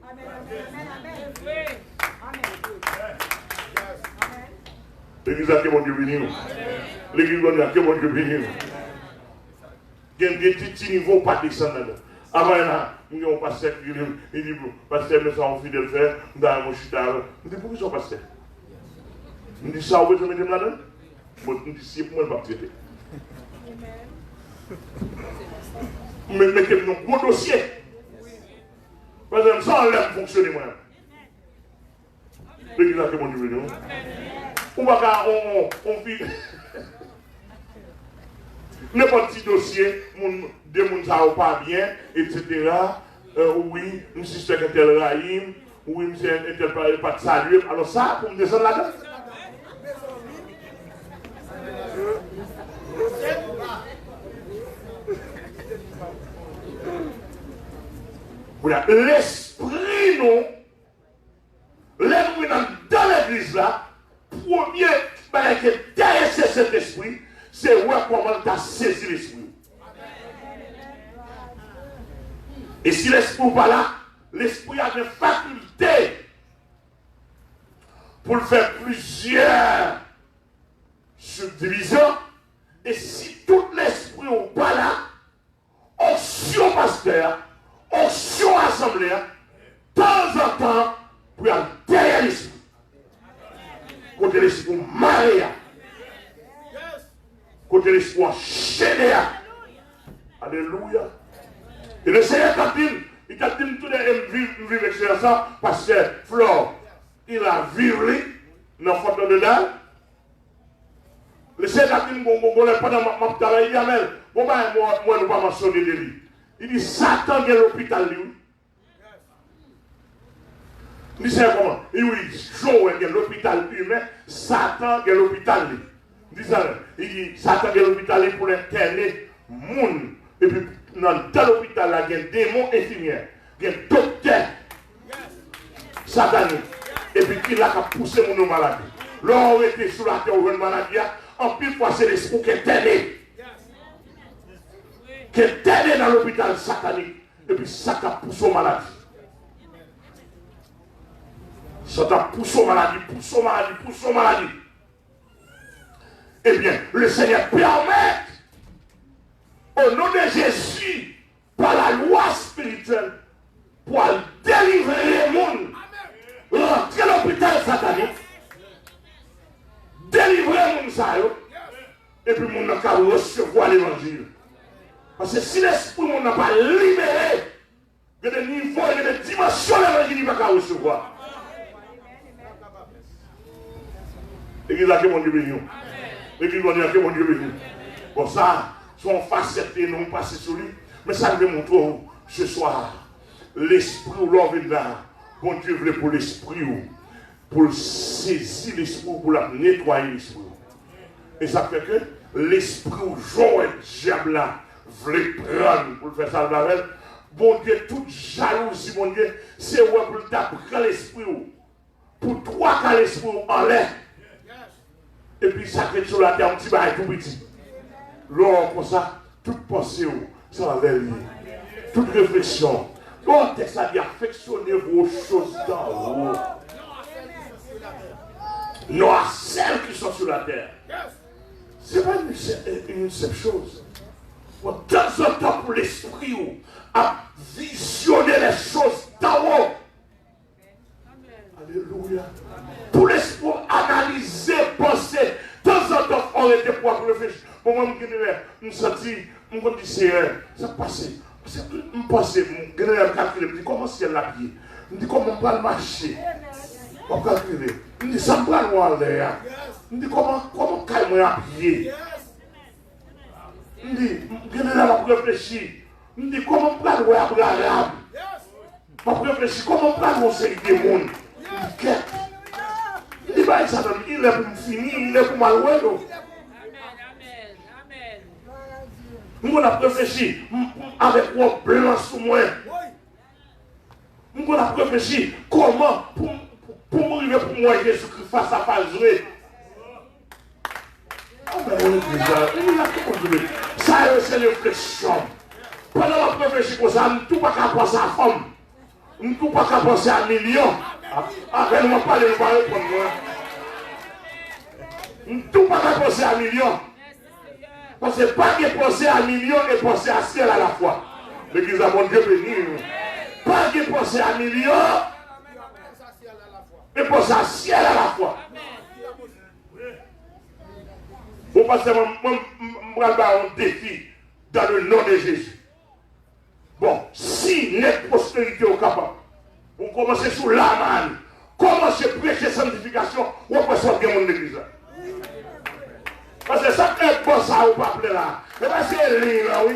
L'église a que mon Dieu béni. L'église a que mon Dieu béni. Il y a des petits niveaux pas descendre là-dedans. Avant là, nous avons passé, il dit, pasteur, mais ça on fait de le faire, nous avons mon chita. Nous disons, pourquoi ils sont passés? Nous disons, ça, vous pouvez mettre là-dedans? Nous disons, si pour moi, je ne vais pas traiter. Mais mettez un gros dossier. Par exemple, ça enlève fonctionner moi. L'église a que mon Dieu béni. On vit. N'importe quel dossier, des gens ne savent pas bien, etc. Oui, je suis secrétaire Rahim, oui, je suis un pas de salut. Alors ça, pour me descendre là-dedans. Voilà, l'esprit, non, l'esprit dans l'église là, premier, qui est derrière cet esprit, c'est voir comment tu as saisi l'esprit. Et si l'esprit n'est pas là, l'esprit a des facultés pour faire plusieurs subdivisions. Et si tout l'esprit n'est pas là, onction pasteur, onction assemblée, de temps en temps, pour aller derrière l'esprit. Côté l'esprit marié. Côté l'esprit enchaîné. Alléluia. Et le Seigneur il t'a dit tout le vivre avec ça parce que Flore, il a viré dans le faute de dedans. Le Seigneur t'a dit, bon, pendant ma travail, il y a même, bon, moi, je ne vais pas mentionner de lui. Il dit, Satan est l'hôpital, lui. Il dit, c'est comment? Il dit, Joël est l'hôpital humain, Satan est l'hôpital, lui. Il dit, Satan est l'hôpital pour interner monde. Et puis, dans l'hôpital, il y a des démons infirmières, il y a des docteurs sataniques. Et puis, qui a poussé mon maladie. L'on était sur la terre où une maladie, en plus, c'est l'esprit qui est interné. Qui est interné dans l'hôpital satanique. Et puis, ça t'a poussé aux maladies. Ça t'a poussé aux maladies, poussé aux maladies, poussé aux maladies. Eh bien, le Seigneur permet, au nom de Jésus, par la loi spirituelle, pour délivrer le monde, rentrer l'hôpital satanique, délivrer le monde, et puis le monde n'a qu'à recevoir l'évangile. Parce que si l'esprit monde n'a pas libéré, il y a des niveaux, il y a des dimensions de l'évangile qu'il n'a qu'à recevoir. L'église a que mon Dieu béni. L'église a que mon Dieu béni. Bon, ça, son facette non passé sur lui. Mais ça nous montre ce soir. L'esprit où l'on vient là. Bon Dieu voulait pour l'esprit, pour saisir l'esprit, pour la nettoyer l'esprit. Et ça fait que l'esprit où Joël diable là voulait prendre pour faire ça avec elle. Bon Dieu, toute jalousie, bon Dieu, c'est ouais pour t'apprendre l'esprit. Pour toi, quand l'esprit en l'air. Et puis ça fait sur la terre un petit bail tout petit. Lors comme ça, toute pensée, ça va vers lui. Toute réflexion. Bon, texte a dit affectionnez vos choses d'en haut. Non à celles qui sont sur la terre. Ce n'est pas une seule chose. De temps en temps pour l'esprit à visionner les choses d'en haut. Alléluia. Pour l'esprit analyser, penser. De temps en temps, on était pour réfléchir. Bon, moi, je me sentis, je me dis, ça passe. Je pense, je me calcule, comment c'est la pied. Je dis comment on va marcher. On va calculer. Je dis ça me prend loin l'air. Je dis comment calmer à pied. Je dis, je réfléchir. Je dis comment on va loin à l'arabe. Je réfléchir comment on va conseiller des mondes. Je dis, bah, ça donne, il est pour me finir, il est pour m'alouer. Nous avons réfléchi avec un blanc sous moi. Nous avons réfléchi comment pour mourir pour moi Jésus-Christ face à face jouer. Ça c'est une réflexion. Pendant la réflexion comme ça, nous ne pouvons pas penser à femme. Nous ne pouvons pas penser à millions. Après, nous ne pouvons pas répondre. Nous ne pouvons pas penser à millions. Parce que pas de penser à millions et penser à ciel à la fois. L'église a mon Dieu béni. Pas de penser à millions et penser à ciel à la fois. Vous pensez que je vais un défi dans le nom de Jésus. Bon, si les prospérités sont capables, vous commencez sous la manne, commencez à prêcher sanctification, vous pouvez sortir mon église. Parce que ça peut être bon, ça, ou pas appeler là. Mais c'est ligne là, oui.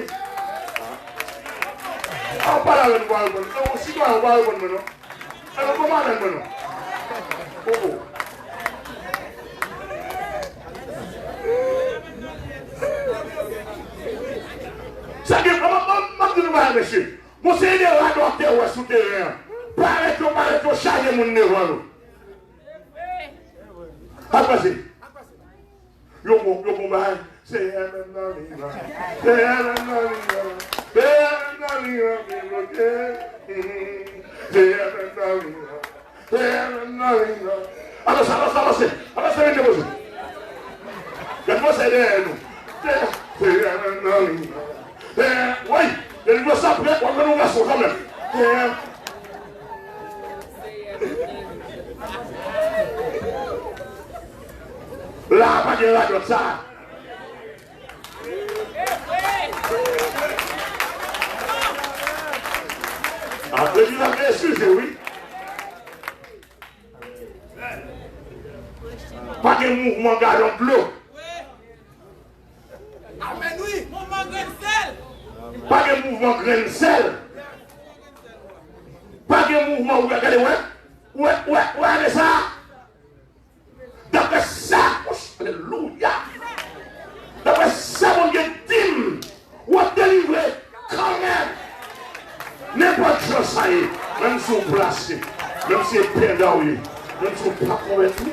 On parle avec moi, on si on va avec moi, non. Alors, comment avec moi, non. Oh. Ça dit, je monsieur. Mon Seigneur a doté ou souterrain. Paraît-on charger mon neveu. Après, yo mon bail, c'est oui, il doit s'appeler quand on va sauver quand même. Là, pas de là comme ça. Après, il a excusé, oui. Pas de mouvement galon de l'eau. Amen, oui. Mouvement grain de sel. Pas de mouvement grain de sel. Pas de mouvement, regardez, ouais, ça. D'après ça, alléluia. D'après ça, mon Dieu dit, ou à délivrer quand même. N'importe quoi, ça y est. Même si on place, même si on perd là, même si on pas convaincu.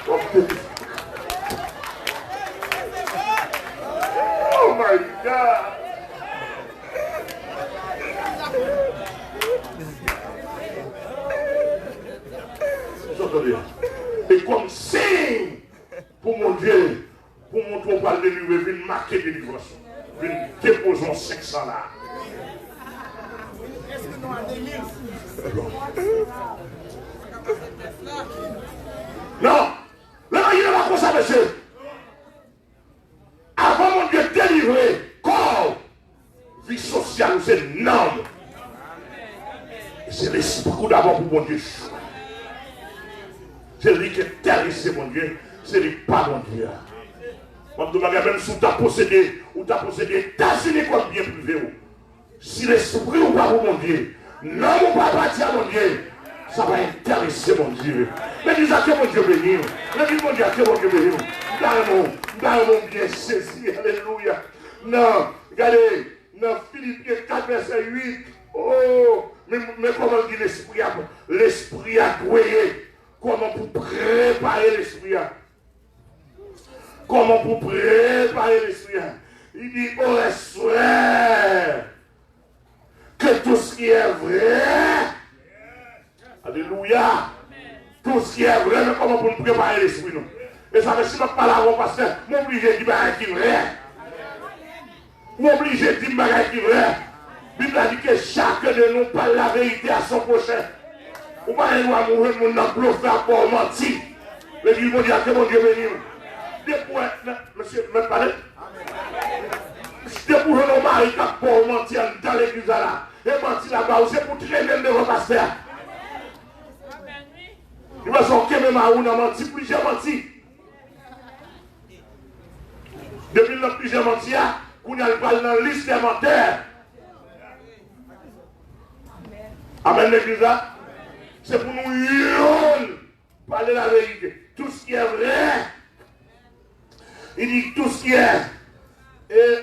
Oh my God. Et comme signe pour mon Dieu, pour montrer qu'on parle de lui, venir marquer des livres, venir déposer 500 là. Est-ce que nous avons des mille? Non, là, il est là comme ça, monsieur. Avant mon Dieu délivrer, corps, vie sociale, c'est non. C'est l'esprit d'abord pour mon Dieu. C'est lui qui est terroriste, mon Dieu. C'est lui pas mon Dieu. Même si tu as possédé, ou tu as possédé États-Unis comme bien privé. Si l'esprit ou pas pour mon Dieu, non ou pas partir mon Dieu, ça va intéresser mon Dieu. Mais dis à que mon Dieu béni. Mais dis mon Dieu à que mon Dieu béni. Dans mon bien saisi, alléluia. Non, regardez, dans Philippiens 4, verset 8. Oh, mais comment dit l'esprit a doué. Comment pour préparer l'esprit? Comment pour préparer l'esprit? Il dit, oh, espère que tout ce qui est vrai, alléluia, tout ce qui est vrai, mais comment pour nous préparer l'esprit, nous? Et ça veut dire que je ne parle pas parce que je suis obligé de dire que c'est vrai. Je suis obligé de dire que c'est vrai. La Bible dit que chacun de nous parle la vérité à son prochain. Ou pas nous à mourir, mon nom bluffé pour mentir. Mais il m'a dit que mon Dieu béni. Monsieur, me parlez? Depuis que nos maris pour mentir dans l'église là, et menti là-bas, c'est pour traîner devant pasteur. Il va sortir même à où on a menti, plusieurs menti. Depuis le plusieurs menti, on a pas dans la liste des menteurs. Amen, l'église là. C'est pour nous parler la vérité. Tout ce qui est vrai, il dit tout ce qui est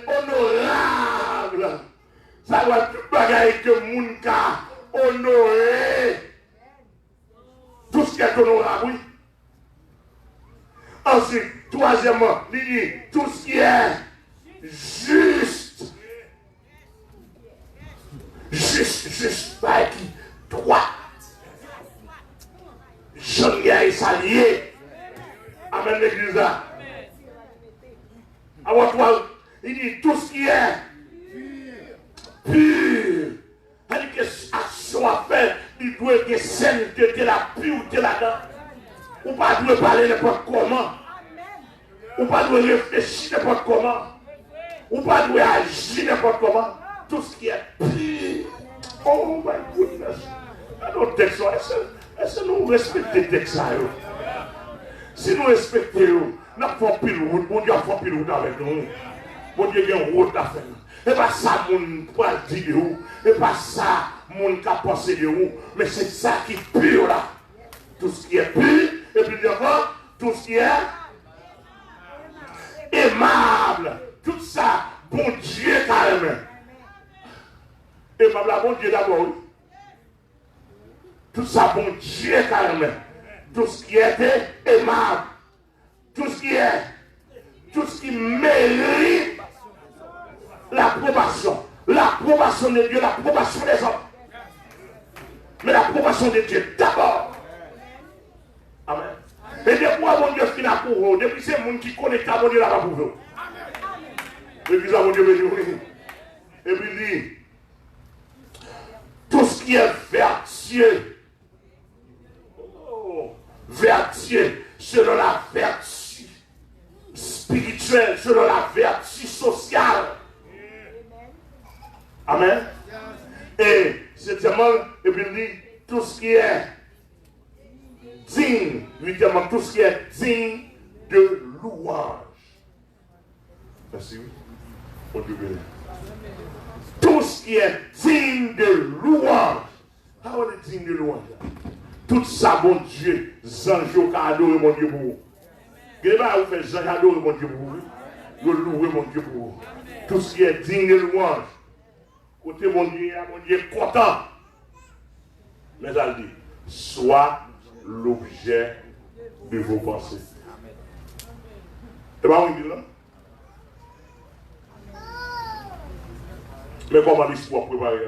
honorable. Ça doit tout bagaille que moun ka honorer. Tout ce qui est honorable, oui. Ensuite, troisièmement, il dit tout ce qui est juste. Juste, pas qui? Droit. Jeune gars et salier. Amen l'église là. Alors toi, il dit tout ce qui est pur. C'est-à-dire que action à faire, il doit être saine, de la pureté là-dedans. Ou pas doit parler n'importe comment. Ou pas doit réfléchir n'importe comment. Ou pas doit agir n'importe comment. Tout ce qui est pur. Oh my goodness. Alors texte, est-ce que nous respectons les textes? Si nous respectons, nous avons pile route, bon Dieu a fait pile route avec nous. Bon Dieu a une route à faire. Et pas ça, mon poil dit de vous. Et pas ça, mon cap pensé de vous. Mais c'est ça qui est pur là. Tout ce qui est pur, et puis encore, tout ce qui est aimable. Tout ça, bon Dieu carrément. Aimable, bon Dieu d'abord. Tout ça, bon Dieu carrément. Tout ce qui est aimable. Tout ce qui mérite l'approbation. L'approbation de Dieu, l'approbation des hommes. Mais l'approbation de Dieu d'abord. Amen. Et depuis mon Dieu finit pour vous, depuis c'est le monde qui connecte à mon Dieu là-bas pour vous. Depuis ça, mon Dieu veut dire. Et puis il dit, tout ce qui est vertueux, vertueux, selon la vertu spirituelle, selon la vertu sociale. Amen. Et septièmement, et puis il dit, tout ce qui est digne, huitièmement, tout ce qui est digne de louange. Merci. Tout ce qui est digne de louange. How est digne de louange? Tout ça, mon Dieu, Zanjo qui a adoré mon Dieu pour vous. Vous faites Zanjo adorer mon Dieu pour vous. Vous louez mon Dieu pour vous. Tout ce qui est digne de louange. Côté mon Dieu est content. Mais elle dit, soit l'objet de vos pensées. C'est pas on dit là? Mais comment l'histoire préparée?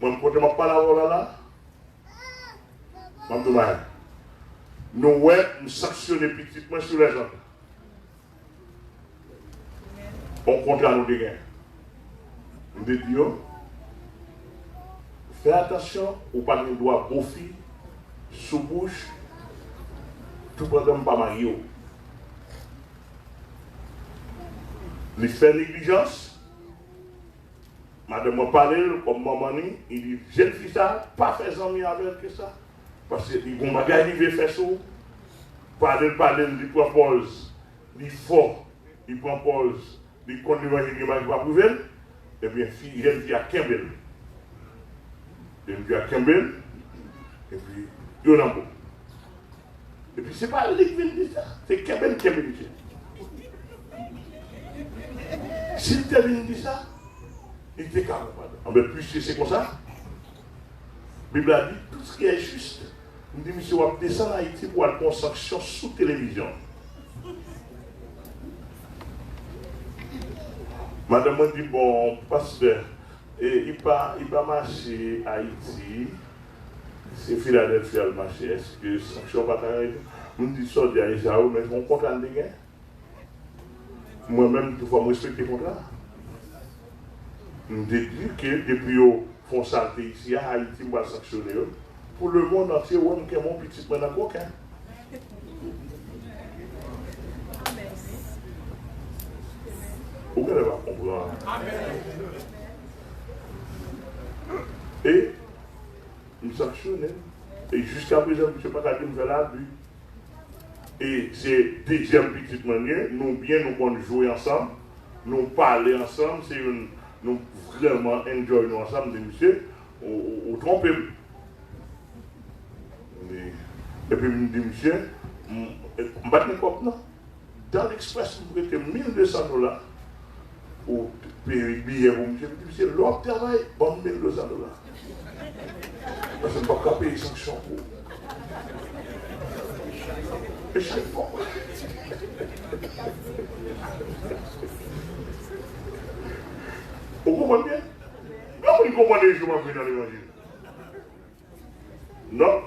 Moi, je ne peux pas la voir là. Nous, nous sanctionnons petitement sur les gens. On compte à nous dégainer. Nous disons, fais attention, ou pas de doigt beau fille, sous bouche, tout pendant pas marié. Il fait négligence. Madame m'a parlé, comme maman, il dit, jeune fille ça, pas faire amis avec ça. Parce qu'il y a un bagage qui veut faire ça. Parler, il prend pause, il fort, il prend pause, il continue à dire qu'il va prouver. Et bien, jeune fille à Kembel. Jeune fille à Kembel, et puis, il y en a beaucoup. Et puis, c'est pas lui qui vient dire ça, c'est Kembel qui dit ça. S'il te vient dire ça, il était capable. Mais puisque c'est comme ça, la Bible a dit tout ce qui est juste. Il dit, monsieur, on va descendre à Haïti pour aller prendre sanction sous télévision. Madame m'a dit, bon, pasteur, il pas marché à Haïti, c'est Philadelphie le marché, est-ce que sanction pas t'arrêter? Je me dis, ça, mais on compte en dégâts. Moi-même, il faut me respecter le contrat. Je me dis que depuis qu'ils font ça ici à Haïti, je vais sanctionner. Pour le monde entier, on a mon petit peu dans le coquin. Vous ne pouvez pas comprendre. Et il me sanctionne. Et jusqu'à présent, je ne sais pas quand il me fait la vie. Et c'est deuxième petite manière, nous bien nous pouvons jouer ensemble, nous parler ensemble, c'est nous vraiment enjoy nous ensemble, de monsieur, ou tromper. Et puis, je me dis, monsieur, je ne vais pas me dans l'Express, vous mettez 1200 $. Ou billet pour monsieur, je dis, l'autre travail, bon 1200 $. Parce que je ne peux pas payer sanction pour. Et chaque fois. Vous comprenez bien? Comment vous comprenez que je m'en vais dans l'évangile? Non.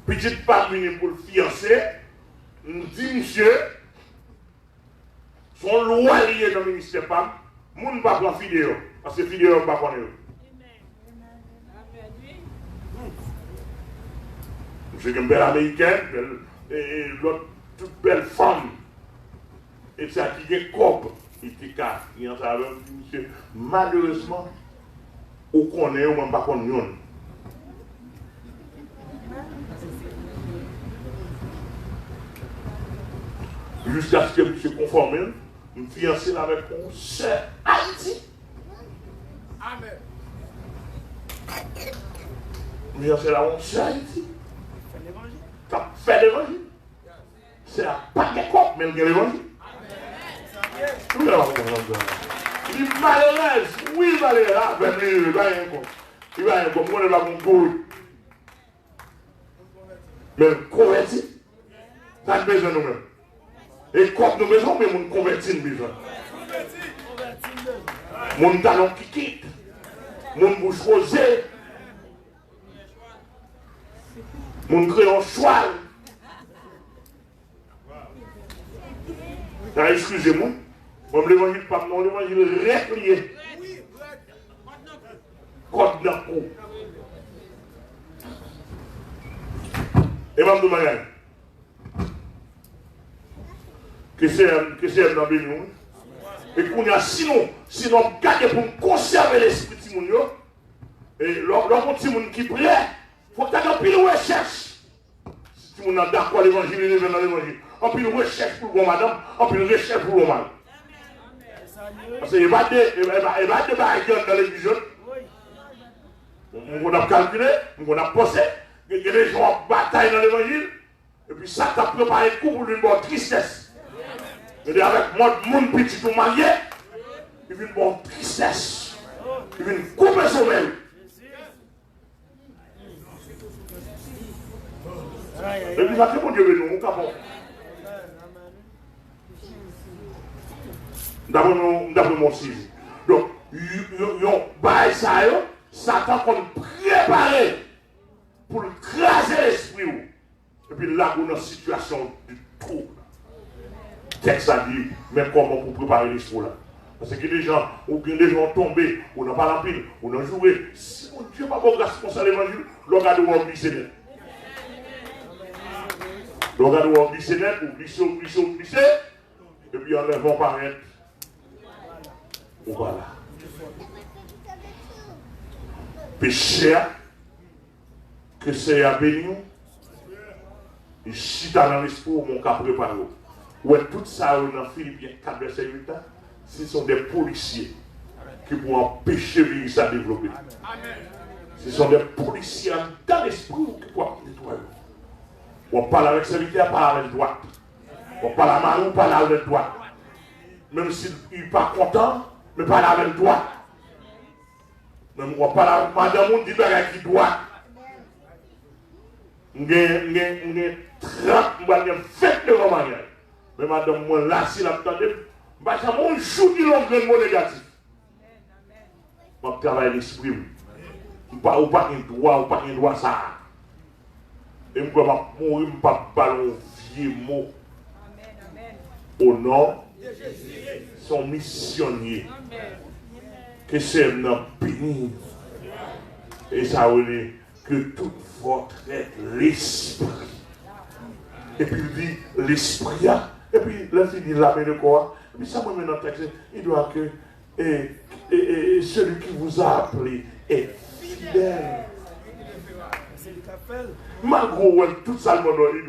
Petite femme venue pour le fiancé, nous dit monsieur, son loi liée dans le ministère femme, nous ne pas prendre vidéo, parce que vidéo ne pas connaître. Monsieur qui est une belle américaine, et l'autre toute belle femme, et ça qui est cope, il y a un monsieur, malheureusement, on connaît, on ne pas connaître. Jusqu'à ce que je me conforme, je me fiancé avec mon cher Haïti. Amen. Je me fiancé avec mon cher Haïti. Tu as fait l'évangile. C'est un paquet cop, mais il y a l'évangile. Il est malheureuse. Oui, il va aller là. Il va rien comme. Il va rien comme. On est là pour tout. Mais converti. Ça a besoin de nous-mêmes. Et comme nous besoin, mais nous convertis besoin. Mon talon qui quitte. Mon bouche rosée. Mon crayon choix. Excusez-moi. Moi, l'évangile pas non, l'évangile réplié. Côte d'un coup. Et même de manière. Que c'est dans le nous. Et qu'on y a sinon garder pour conserver l'esprit de Timoun. Et lorsqu'on Timoun qui prie, il faut que tu aies un pile recherche. Si Timoun est d'accord l'évangile, il est dans l'évangile. Un pile recherche pour bon madame, un pile recherche pour bon madame. Parce qu'il va de barrières dans l'église. On a calculé, on a posé, il y a des gens en bataille dans l'évangile. Et puis ça t'a préparé le coup pour une bonne tristesse. Et avec mon petit tout marié, il vient une bonne tristesse. Il vient couper son même. Et puis ça c'est mon Dieu de nous, capot. D'après mon cible. Donc, Satan comme préparé pour craser l'esprit. Et puis là, on est dans une situation de trouble. Le texte a dit, mais comment pour préparer l'esprit là? Parce que les gens ont tombé, on n'a pas la pile, on a joué. Si mon Dieu n'a pas de grâce pour ça l'évangile, le gars doit glisser net. Le gars doit glisser net, ou glisser, et puis en lèvant paraître. Voilà. Péché, que c'est à béni, et si tu as dans l'esprit, mon cas préparé. Ouais, tout ça, dans Philippiens 4, verset 8, ce sont des policiers qui vont empêcher le virus à développer. Ce sont des policiers dans l'esprit qui vont nettoyer. On parle avec serviteur, on parle avec droite. On parle à Marie, on parle avec droite. Même s'il n'est pas content, mais parle avec droite. Même on parle avec madame, on dit qui droite. On a 30, on a 20 devant mariage. Mais madame, moi là, si l'attendait, mon jour qui l'ont fait mot négatif. Je travaille l'esprit. Je ne pas un droit ça. Et je ne peux pas mourir, je ne peux pas ballon vieux mot. Au nom de Jésus, son missionnaire. Que c'est un béni. Et ça veut dire que tout votre l'esprit. Et puis il dit l'esprit. Et puis là, il dit la main de quoi? Et puis ça, moi, dans le texte, il doit que et celui qui vous a appelé est fidèle. Malgré tout ça,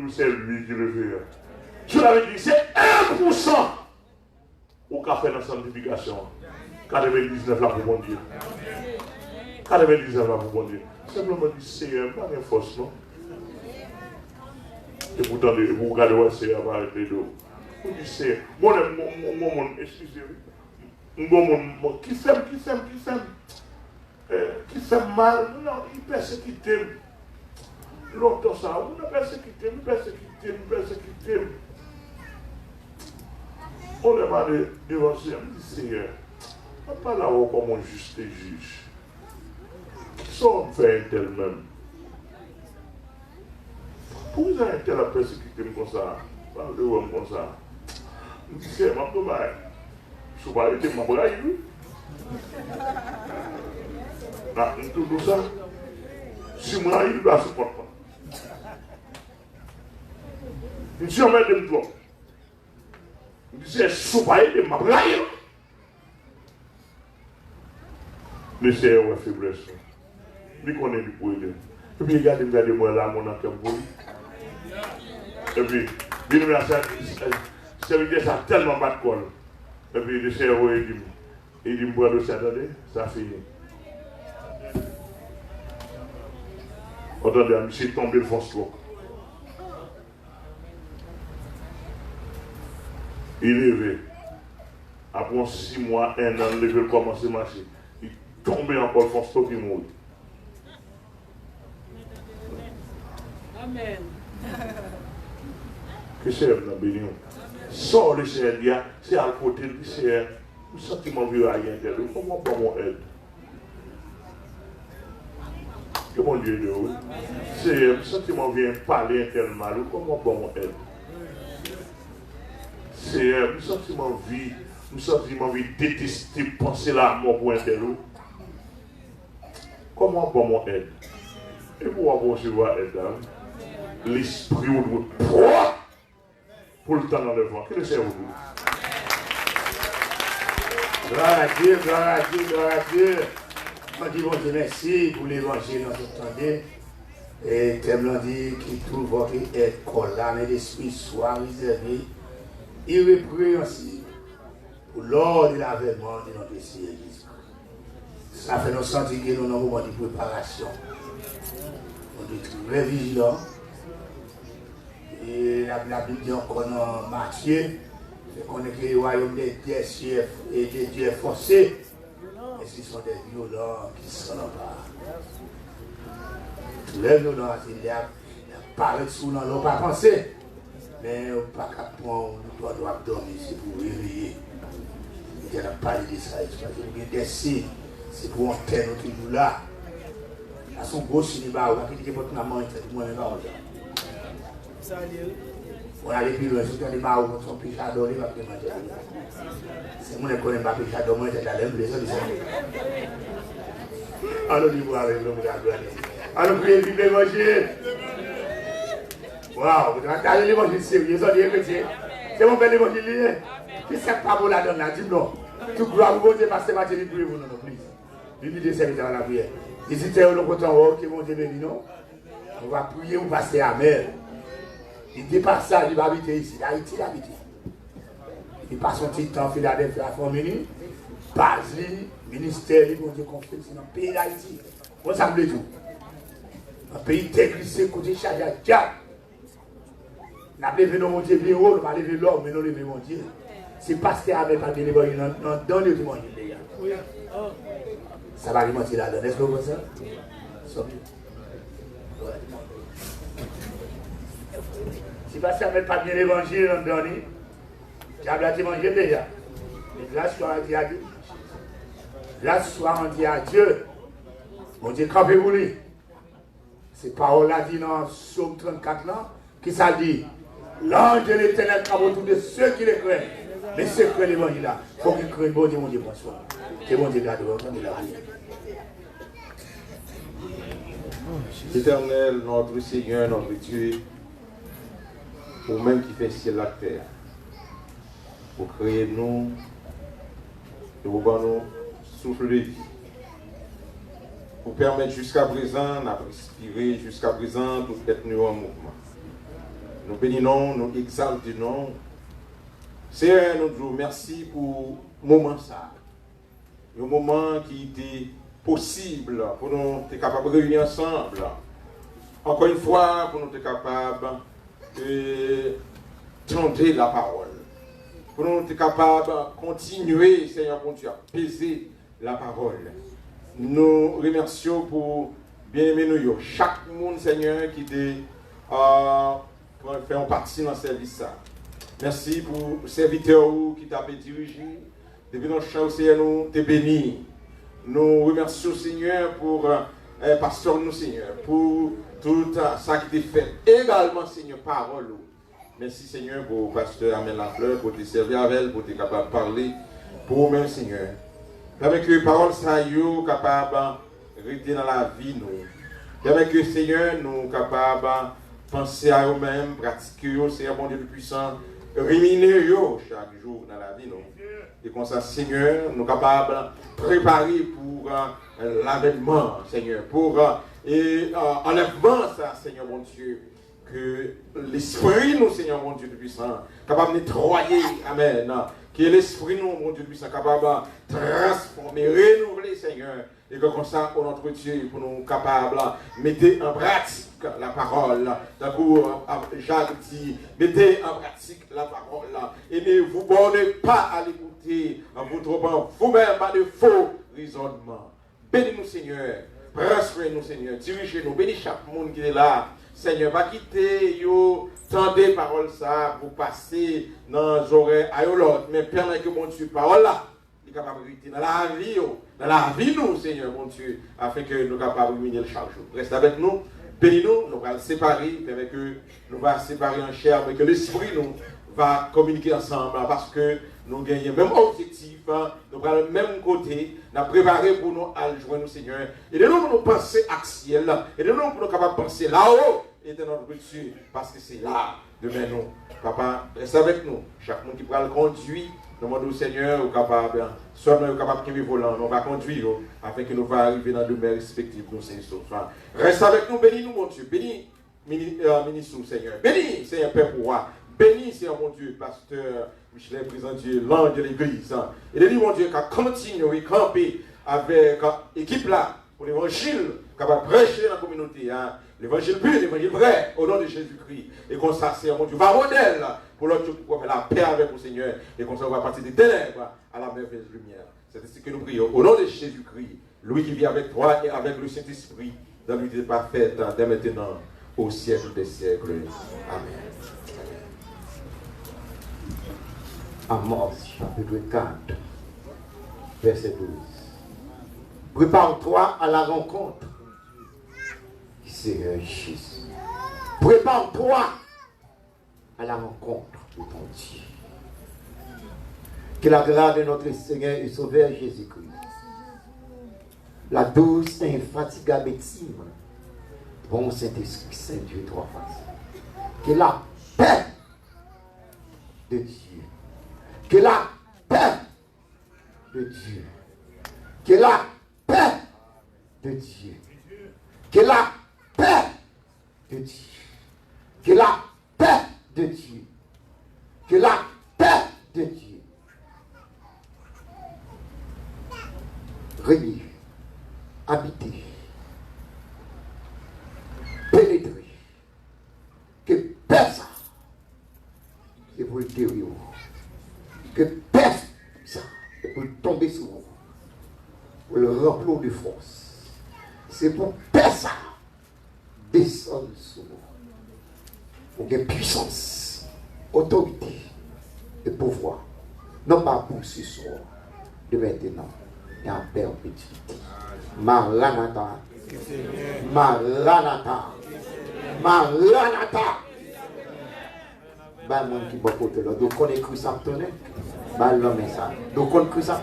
c'est lui qui le fait. Je l'avais dit, c'est 1% au café dans la sanctification. 99 là pour bon Dieu. 99 là pour bon Dieu. Simplement dit, c'est pas une force, non? Et pourtant, vous regardez où c'est avec les deux. Vous dites, c'est. Moi, excusez-moi. Qui s'aime. Qui fait mal, non, il persécute. Longtemps ça, on a persécuté. On est mal divorcé, on dit Seigneur, on ne parle pas comme un juste juge. Qui sont fait un tel même? Pourquoi vous avez un tel à persécuter comme ça? Parlez-vous comme ça. Je dis c'est ma dommage. Je ne suis pas été ma braille, lui. Tout ça, si moi il doit se porter. Je suis en train de me dire, je suis soupçonné de ma braille. Mais c'est une faiblesse. Je connais du pour aider. Et puis regardez-moi là, mon enquête pour lui. Et puis, ça tellement pas de colle. Et puis le cerveau il dit, moi de attendez, ça finit. Attendez, je suis tombé le fond stroke. Il est levé. Après 6 mois, 1 an, il veut commencer à marcher. Il tombe encore le fond stroke, il mourit. Amen. Que c'est la bénédiction. Sors le Seigneur, c'est à côté du Seigneur. Le sentiment de rien de lui. Comment pas mon aide? Que mon Dieu de vous. C'est le sentiment vient parler tellement. Comment pas mon aide? C'est le sentiment vie détester, penser la mort pour un tel. Comment pas mon aide? Et pour recevoir aide, l'esprit ou le poids pour le temps dans le vent. Quel est le vous? Gloire à Dieu, gloire à Dieu, gloire à Dieu. On dit bon Dieu merci pour l'évangile dans notre temps. Et thème dit qui trouve votre école là, mais l'esprit soit réservé, irrépréhensible pour l'ordre de l'avènement de notre Seigneur Jésus. Ça fait nous sentir que nous sommes dans un moment de préparation. On est très vigilants. Et la Bible dit encore dans Matthieu, qu'on est que le royaume des cieux et des dieux forcés, et ce sont des violents qui sont là-bas. Les violents, ils apparaissent sous nous, n'ont pas pensé, mais on ne peut pas prendre, on doit dormir, c'est pour réveiller. Il n'y a pas de ça, il y a des signes, c'est pour enterrer notre nous là. À son gros cinéma, on a quitté votre maman, il fait moi-même là. On a les pilotes, si on a des maraux, on peut adoré, on va manger. C'est moi qui connais pas péché adoré, c'est la lèvre, les autres, alors, il va avec le monde. Alors, priez, vive l'évangile. Waouh, vous avez l'évangile sérieux, c'est mon bel évangile. Qui c'est pas pour la donne là, dis-moi. Tout gloire, vous votez, pasteur Mathieu, priez vous, non, please. Bible de serviteur à la prière. Visitez le côté en haut, qui vont dire, non. On va prier, on va passer à mer. Il dépasse ça, il va habiter ici. Haïti, il habite. Il passe son petit temps, Philadelphie, à Formini, Basile, ministère, il va dire qu'on fait dans le pays d'Haïti. On s'appelle tout. Un pays déglissé, côté chargé à diable. On a levé nos montiers bien haut, on va lever l'homme, mais non lever mon Dieu. C'est pasteur avec pas de l'évangile, dans le monde. Ça va alimenter là-dedans. Est-ce que vous pensez ça? Si pasteur avec pas de l'évangile, on donne. Diable a mangé déjà. Et grâce soit rendu à Dieu. Grâce soit rendu à Dieu. Mon Dieu, campez-vous lui. Ces paroles-là dit dans Psaume 34 là, qui ça dit? L'ange de l'éternel campe autour de ceux qui le craignent. Mais ceux qui craignent l'évangile là, il faut qu'ils craignent bon Dieu, mon Dieu, bonsoir. Que bon Dieu garde, entendez la vie. Éternel, notre Seigneur, notre Dieu, pour même qui fait ciel la terre, pour créer nous, et pour nous souffle de vie. Pour permettre jusqu'à présent, de respirer jusqu'à présent, tout être nous en mouvement. Nous bénissons, nous exaltons. Seigneur, nous disons merci pour le moment ça. Le moment qui était possible pour nous être capables de réunir ensemble. Encore une fois, pour nous être capables de tenter la parole. Pour nous être capables de continuer, Seigneur, pour Dieu, à peser la parole. Nous remercions pour bien-aimer nous, chaque monde, Seigneur, qui fait partie dans ce service. Merci pour le serviteur qui t'a dirigé. Depuis notre champ, Seigneur, nous te bénis. Nous remercions, Seigneur, pour pasteur, nous, Seigneur, pour tout ça qui t'est fait. Également, Seigneur, parole. Merci, Seigneur, pour pasteur Amel Lafleur, pour te servir avec elle, pour te capable de parler. Pour vous-même, Seigneur. Permet que les paroles soient capables de rester dans la vie, nous. Permet que, Seigneur, nous capables de penser à eux-mêmes, pratiquer, Seigneur, mon Dieu puissant, rémunérer chaque jour dans la vie, nous. Et comme ça, Seigneur, nous capables de préparer pour l'avènement, Seigneur, pour enlèvement, ça, Seigneur, mon Dieu. Que l'esprit, nous, Seigneur, mon Dieu puissant, capable de nettoyer, amen. Que l'esprit, nous, mon Dieu puissant, capable de transformer, renouveler, Seigneur. Et que comme ça, on notre Dieu, pour nous capables de mettre en pratique la parole. D'un coup, Jacques dit, mettez en pratique la parole. Et ne vous bornez pas à l'écouter, en vous trompant vous-même à de faux raisonnements. Bénis-nous, Seigneur. Prends-nous, Seigneur. Dirigez-nous. Bénis chaque monde qui est là. Seigneur, va quitter, tendez parole ça pour passer dans les oreilles à l'autre. Mais permet que mon Dieu, parole là, il est capable de rester dans la vie, nous, Seigneur, mon Dieu, afin que nous soyons capables de ruiner chaque jour. Reste avec nous, bénis-nous, nous allons le séparer, permet que nous allons séparer en chair, mais que l'esprit nous va communiquer ensemble, parce que nous gagnons le même objectif, nous allons le même côté, nous avons préparé pour nous à joindre nous, Seigneur. Et de nous pour nous penser à ciel, et de nous pour nous capables de penser là-haut, et de notre Dieu, parce que c'est là, demain nous. Papa, reste avec nous. Chaque monde qui pourra le conduire, nous demandons au Seigneur, au capable, soit nous capable de volant, nous va conduire, afin que nous va arriver dans le domaine respectif, nous, Seigneur. Reste avec nous, bénis-nous, mon Dieu, bénis, ministre, Seigneur. Bénis, Seigneur, Père pour moi. Bénis, Seigneur, mon Dieu, pasteur Michel, président Dieu, l'ange de l'église. Et bénis, mon Dieu, qu'à continuer, camper avec l'équipe là, pour l'évangile, capable de prêcher dans la communauté. L'évangile pur, l'évangile vrai, au nom de Jésus-Christ. Et comme ça, Seigneur, mon Dieu, va modèle pour l'autre qui peut faire la paix avec le Seigneur. Et comme ça, on va partir des ténèbres à la merveilleuse lumière. C'est ainsi que nous prions. Au nom de Jésus-Christ, lui qui vit avec toi et avec le Saint-Esprit, dans l'unité parfaite, dès maintenant, au siècle des siècles. Amen. Amos, chapitre 4, verset 12. Prépare-toi à la rencontre du Seigneur Jésus. Prépare-toi à la rencontre de ton Dieu. Que la grâce de notre Seigneur et Sauveur Jésus-Christ, la douce et infatigable estime, bon Saint-Esprit, Saint-Dieu, trois faces. Que la paix de Dieu, que la paix de Dieu, que la paix de Dieu, que la paix de Dieu, que la paix de Dieu, que la paix de Dieu règne, habiter, pénétrer, que paix ça, et pour le détruire, que paix ça, et pour tomber sur vous, pour le remplir de force. C'est pour paix ça, descendre sur vous, pour que puissance, autorité et pouvoir, non pas pour ce soir, de maintenant et en perpétuité. Maranatha, Maranatha, Maranatha. Bah, mon qui va côté là, donc on est cru ça, bah, l'homme est ça. Donc on est cru ça.